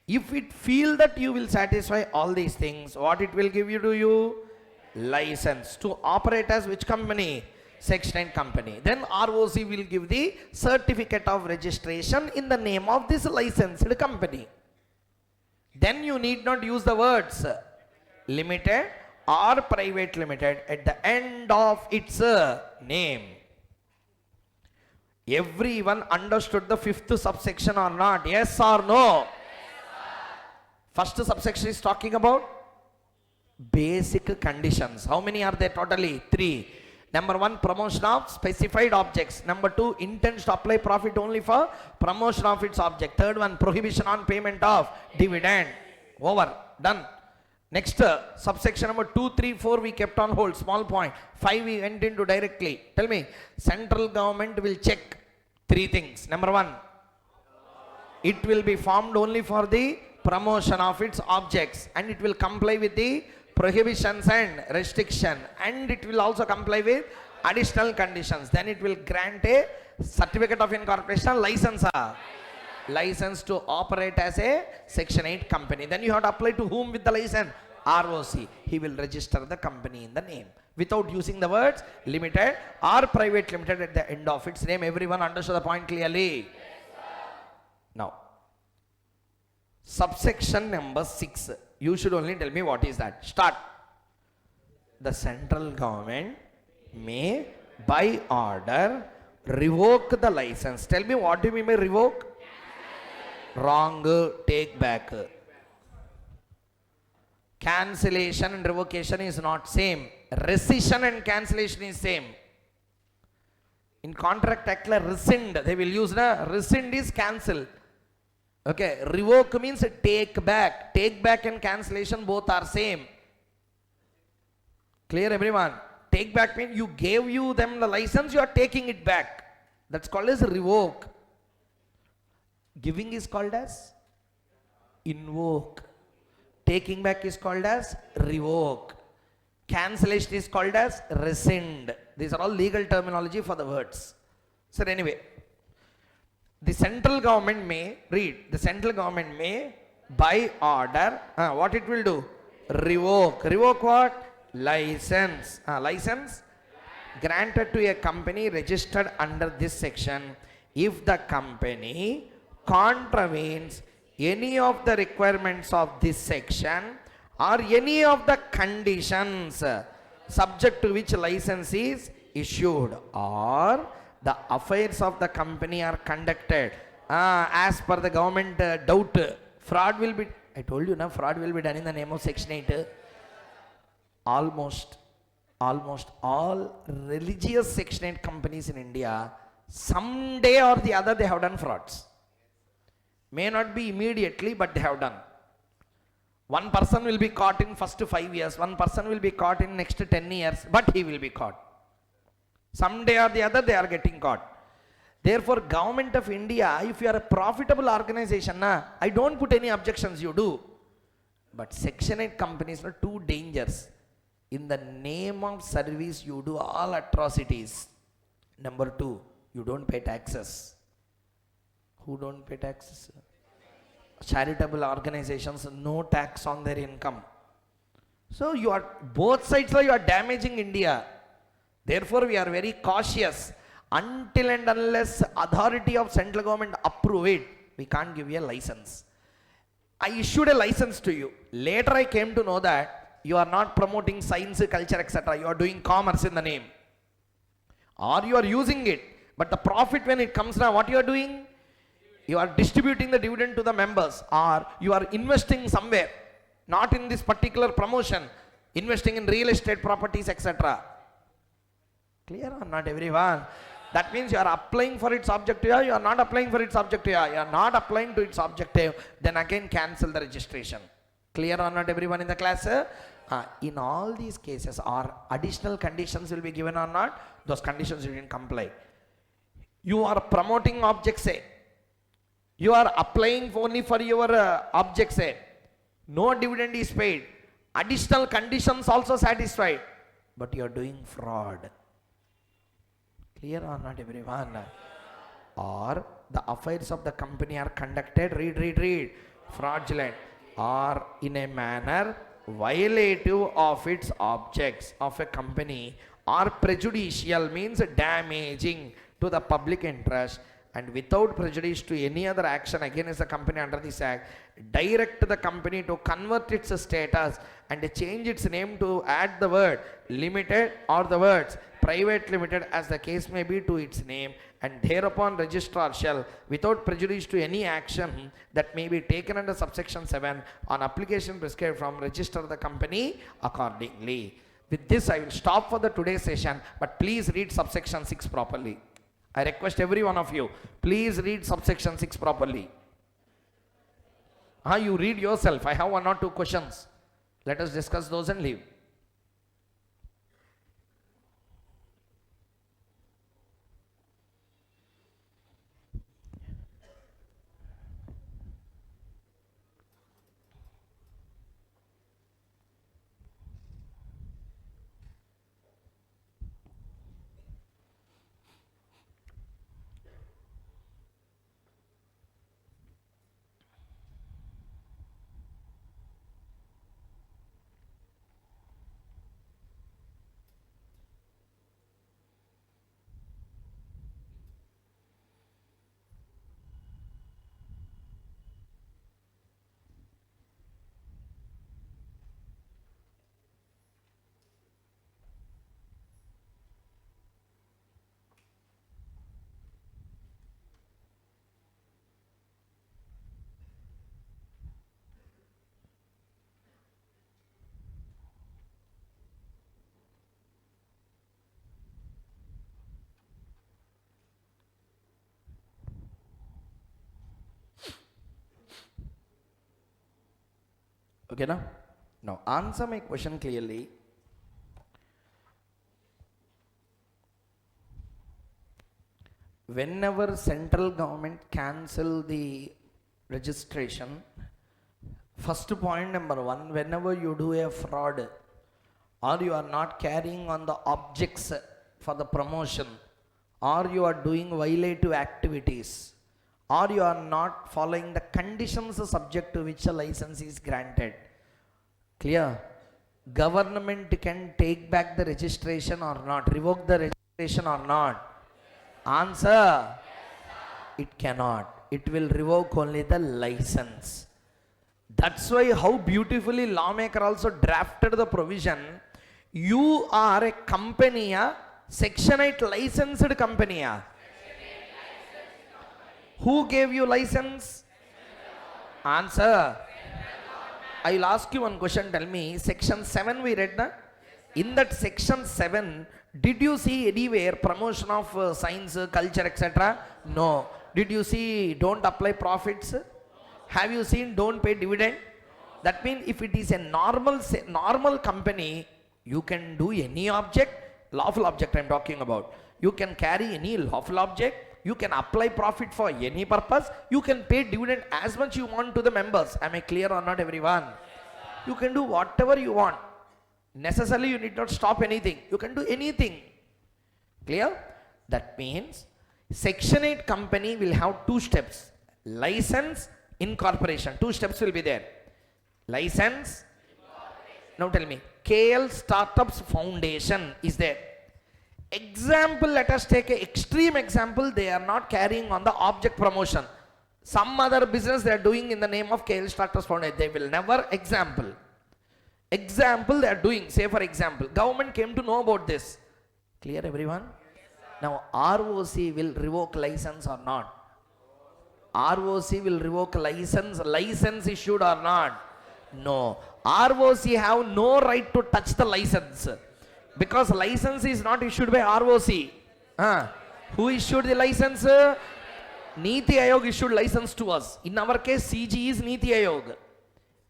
If it feel that you will satisfy all these things, what it will give you to you? License to operate as which company? Section 9 company. Then ROC will give the certificate of registration in the name of this licensed company. Then you need not use the words limited or private limited at the end of its name. Everyone understood the 5th subsection or not? Yes or no? Yes, first subsection is talking about basic conditions. How many are there totally? 3. Number 1, promotion of specified objects. Number 2, intends to apply profit only for promotion of its object. Third one, prohibition on payment of dividend. Over. Done. Next, subsection number 2, 3, 4 we kept on hold. Small point. 5 we went into directly. Tell me, central government will check 3 things. Number 1, It will be formed only for the promotion of its objects, and it will comply with the prohibitions and restriction, and it will also comply with additional conditions. Then it will grant a certificate of incorporation, license, license to operate as a Section 8 company. Then you have to apply to whom with the license? ROC. He will register the company in the name without using the words limited or private limited at the end of its name. Everyone understood the point clearly? Now, subsection number 6. You should only tell me what is that. Start. The central government may, by order, revoke the license. Tell me, what do you mean by revoke? Wrong. Take back. Cancellation and revocation is not same. Rescission and cancellation is same. In contract act, rescind, they will use rescind is cancel. Okay, revoke means take back. Take back and cancellation both are same. Clear, everyone? Take back means you gave them the license, you are taking it back. That's called as revoke. Giving is called as invoke. Taking back is called as revoke. Cancellation is called as rescind. These are all legal terminology for the words. So anyway, the central government may, read, the central government may, by order, what it will do? Revoke. Revoke what? License. License granted to a company registered under this section if the company contravenes any of the requirements of this section or any of the conditions subject to which license is issued, or the affairs of the company are conducted as per the government doubt. Fraud will be, I told you, fraud will be done in the name of Section 8. Almost all religious Section 8 companies in India, someday or the other they have done frauds. May not be immediately, but they have done. One person will be caught in first 5 years, one person will be caught in next 10 years, but he will be caught. Someday or the other they are getting caught. Therefore, Government of India, if you are a profitable organization, I don't put any objections, you do. But Section 8 companies are two dangers. In the name of service, you do all atrocities. Number 2, you don't pay taxes. Who don't pay taxes? Charitable organizations, no tax on their income. So you are, both sides you are damaging India. Therefore, we are very cautious. Until and unless authority of central government approve it, we can't give you a license. I issued a license to you. Later I came to know that you are not promoting science, culture, etc. You are doing commerce in the name. Or you are using it. But the profit when it comes now, what you are doing? You are distributing the dividend to the members, or you are investing somewhere, not in this particular promotion, investing in real estate properties, etc. Clear or not, everyone? That means you are applying for its objective, you are not applying for its objective, you are not applying to its objective, then again cancel the registration. Clear or not, everyone in the class? In all these cases, or additional conditions will be given or not, those conditions you didn't comply. You are promoting objects, say. You are applying only for your objects, say. No dividend is paid. Additional conditions also satisfied. But you are doing fraud. Clear or not, everyone? Or the affairs of the company are conducted, read, fraudulent, or in a manner violative of its objects of a company, or prejudicial means damaging to the public interest, and without prejudice to any other action against the company under this act, direct the company to convert its status and change its name to add the word limited or the words private limited as the case may be to its name, and thereupon registrar shall, without prejudice to any action that may be taken under subsection 7, on application prescribed from, register the company accordingly. With this I will stop for the today's session, but please read subsection 6 properly. I request every one of you, please read subsection 6 properly. You read yourself. I have 1 or 2 questions. Let us discuss those and leave. Okay, now answer my question clearly. Whenever central government cancel the registration, first point number one, whenever you do a fraud or you are not carrying on the objects for the promotion, or you are doing violative activities, or you are not following the conditions subject to which a license is granted, clear? Government can take back the registration or not, revoke the registration or not? Answer, it cannot. It will revoke only the license. That's why how beautifully lawmaker also drafted the provision. You are a company, Section 8 licensed company. Who gave you license? Answer. I will ask you one question. Tell me, Section 7 we read, na? In that Section 7, did you see anywhere promotion of science, culture, etc.? No. Did you see don't apply profits? Have you seen don't pay dividend? That means if it is a normal company, you can do any object, lawful object I am talking about. You can carry any lawful object, you can apply profit for any purpose, you can pay dividend as much you want to the members. Am I clear or not, everyone? You can do whatever you want. Necessarily you need not stop anything. You can do anything. Clear? That means Section 8 company will have two steps. License, incorporation. Two steps will be there. License. Now tell me, KL Startups Foundation is there. Example, let us take an extreme example. They are not carrying on the object promotion. Some other business they are doing in the name of KL Startups Foundation. They will never example they are doing. Say for example, government came to know about this. Clear, everyone? Now ROC will revoke license or not? ROC will revoke license issued or not? No. ROC have no right to touch the license, because license is not issued by ROC. Who issued the license? Niti Ayog issued license to us. In our case, CG is Niti Ayog.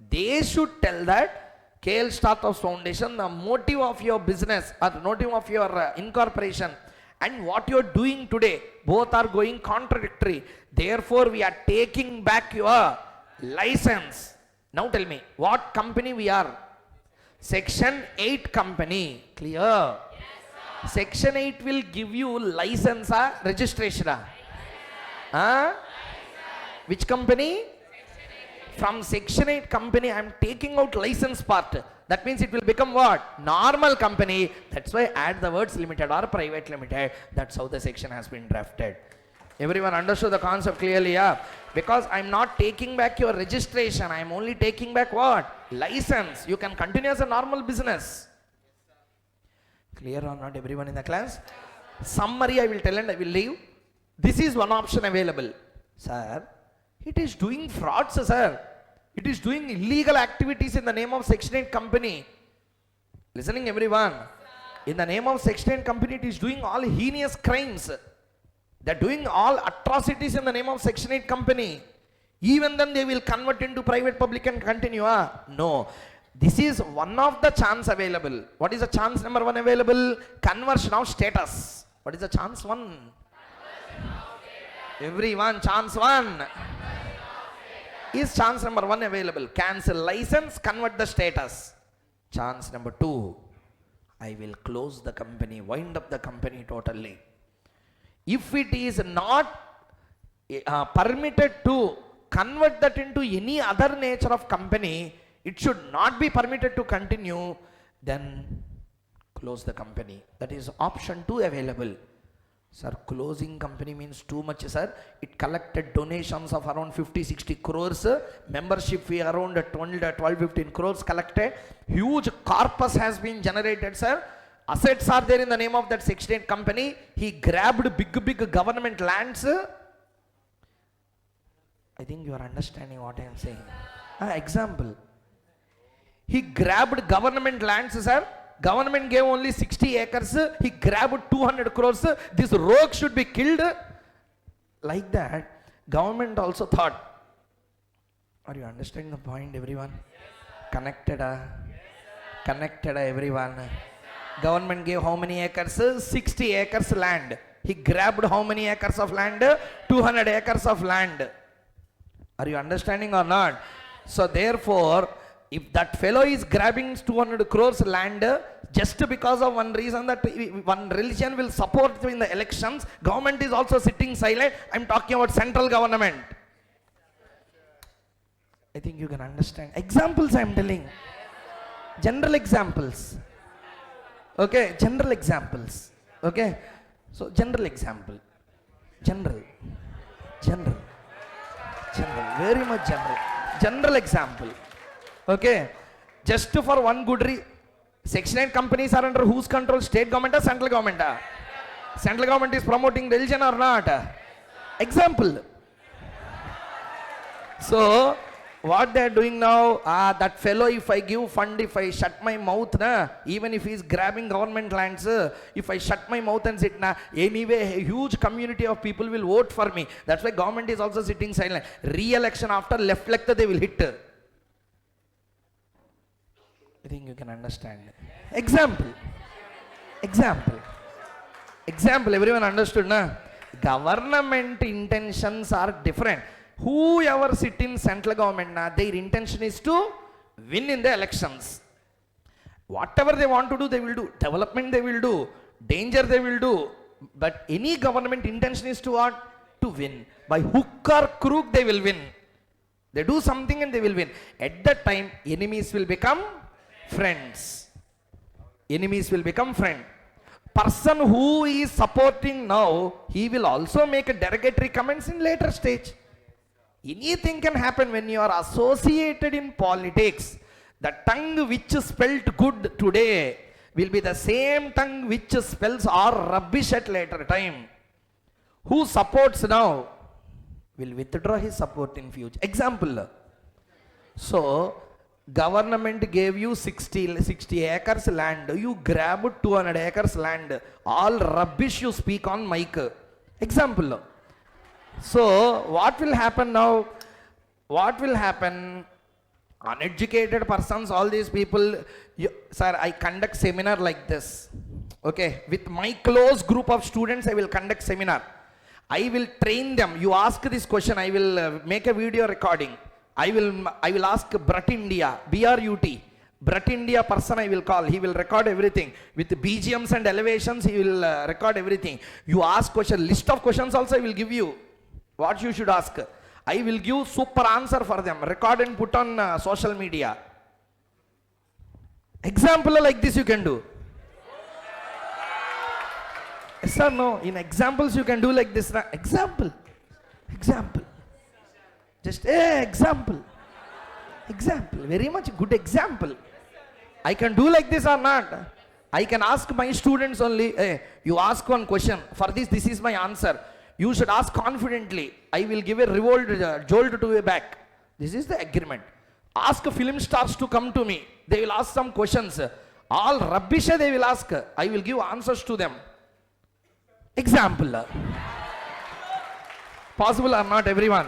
They should tell that KL Startups Foundation, the motive of your business or the motive of your incorporation and what you are doing today, both are going contradictory. Therefore, we are taking back your license. Now tell me, what company we are? Section 8 company. Clear? Yes, Section 8 will give you license or registration. Which company? From Section 8 company, I am taking out license part. That means it will become what? Normal company. That's why add the words limited or private limited. That's how the section has been drafted. Everyone understood the concept clearly, yeah? Because I am not taking back your registration. I am only taking back what? License. You can continue as a normal business. Clear or not, everyone in the class? Summary I will tell and I will leave. This is one option available. Sir, it is doing frauds, sir. It is doing illegal activities in the name of Section 8 company. Listening, everyone? In the name of Section 8 company, it is doing all heinous crimes. They are doing all atrocities in the name of Section 8 company. Even then they will convert into private public and continue. No. This is one of the chance available. What is the chance number one available? Conversion of status. What is the chance one? Everyone, chance one. Is chance number one available? Cancel license, convert the status. Chance number two, I will close the company, wind up the company totally. If it is not permitted to convert that into any other nature of company, it should not be permitted to continue, then close the company. That is option 2 available. Sir, closing company means too much, sir. It collected donations of around 50-60 crores, membership fee around 12-15 crores collected. Huge corpus has been generated, sir. Assets are there in the name of that Section 8 company. He grabbed big government lands. I think you are understanding what I am saying. Example. He grabbed government lands, sir. Government gave only 60 acres. He grabbed 200 crores. This rogue should be killed. Like that, government also thought. Are you understanding the point, everyone? Connected, connected everyone. Government gave how many acres? 60 acres land. He grabbed how many acres of land? 200 acres of land. Are you understanding or not? So therefore, if that fellow is grabbing 200 crores land just because of one reason, that one religion will support in the elections, government is also sitting silent. I'm talking about central government. I think you can understand. Examples I'm telling. General examples. Okay, general examples. Okay, so general example. General, very much general. General example. Okay, just for one good reason. Section 8 companies are under whose control? State government or central government? Central government is promoting religion or not? Example. So, what they are doing now, that fellow, if I give fund, if I shut my mouth, even if he is grabbing government lands, if I shut my mouth and sit, anyway, a huge community of people will vote for me. That's why government is also sitting silent. Re-election after left leg, they will hit. I think you can understand. Example. Everyone understood, na? Government intentions are different. Whoever sit in central government, their intention is to win in the elections. Whatever they want to do, they will do. Development they will do. Danger they will do. But any government intention is to what? To win. By hook or crook they will win. They do something and they will win. At that time, enemies will become friends. Enemies will become friends. Person who is supporting now, he will also make a derogatory comments in later stage. Anything can happen when you are associated in politics. The tongue which spelt good today will be the same tongue which spells or rubbish at later time. Who supports now will withdraw his support in future. Example. So, government gave you 60 acres land. You grabbed 200 acres land. All rubbish you speak on mic. Example. So, what will happen now? What will happen? Uneducated persons, all these people, sir, I conduct seminar like this. Okay, with my close group of students, I will conduct seminar. I will train them. You ask this question, I will make a video recording. I will ask Brat India, BRUT. Brat India person I will call. He will record everything. With BGMs and elevations, he will record everything. You ask question, list of questions also I will give you. What you should ask. I will give super answer for them. Record and put on social media. Example like this you can do. Yes or no? In examples you can do like this. Example. Just example. Very much good example. I can do like this or not? I can ask my students only, hey, you ask one question. For this is my answer. You should ask confidently. I will give a jolt to your back. This is the agreement. Ask film stars to come to me. They will ask some questions. All rubbish they will ask. I will give answers to them. Example. Possible or not, everyone?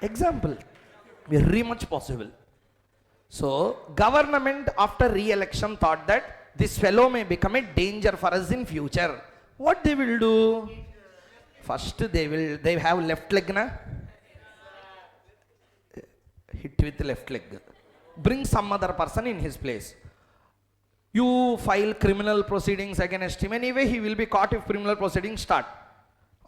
Example. Very much possible. So, government after re-election thought that this fellow may become a danger for us in future. What they will do? First they have left leg, na? Hit with left leg. Bring some other person in his place. You file criminal proceedings against him. Anyway, he will be caught if criminal proceedings start.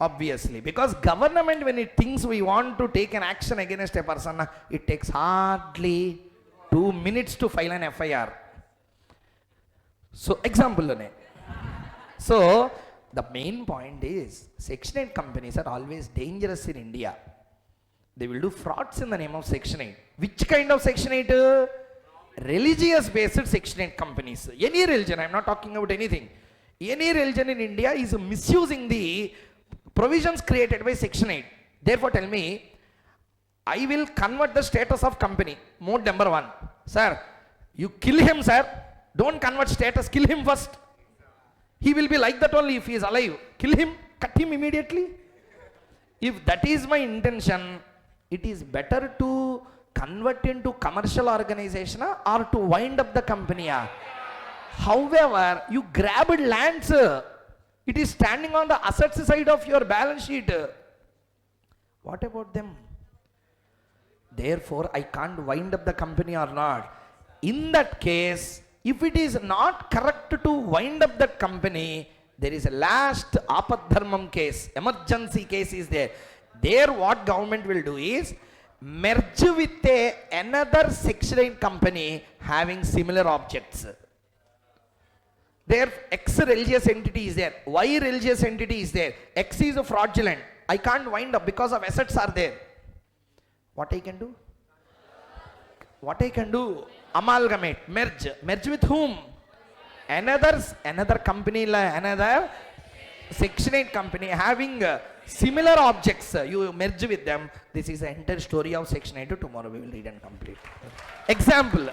Obviously. Because government, when it thinks we want to take an action against a person, it takes hardly 2 minutes to file an FIR. So, example. So, the main point is, Section 8 companies are always dangerous in India. They will do frauds in the name of Section 8. Which kind of Section 8? Religious based Section 8 companies. Any religion, I am not talking about anything. Any religion in India is misusing the provisions created by Section 8. Therefore, tell me, I will convert the status of company. Mode number 1. Sir, you kill him, sir. Don't convert status, kill him first. He will be like that only if he is alive. Kill him, cut him immediately. If that is my intention, it is better to convert into commercial organization or to wind up the company. However, you grabbed lands. It is standing on the assets side of your balance sheet. What about them? Therefore, I can't wind up the company or not. In that case, if it is not correct to wind up the company, there is a last apadharmam case, emergency case is there. There what government will do is merge with another Section 8 company having similar objects. There X religious entity is there, Y religious entity is there, X is fraudulent. I can't wind up because of assets are there. What I can do? What I can do? Amalgamate, merge. Merge with whom? Another company, another Section 8 company having similar objects. You merge with them. This is the entire story of Section 8. Tomorrow we will read and complete. Example.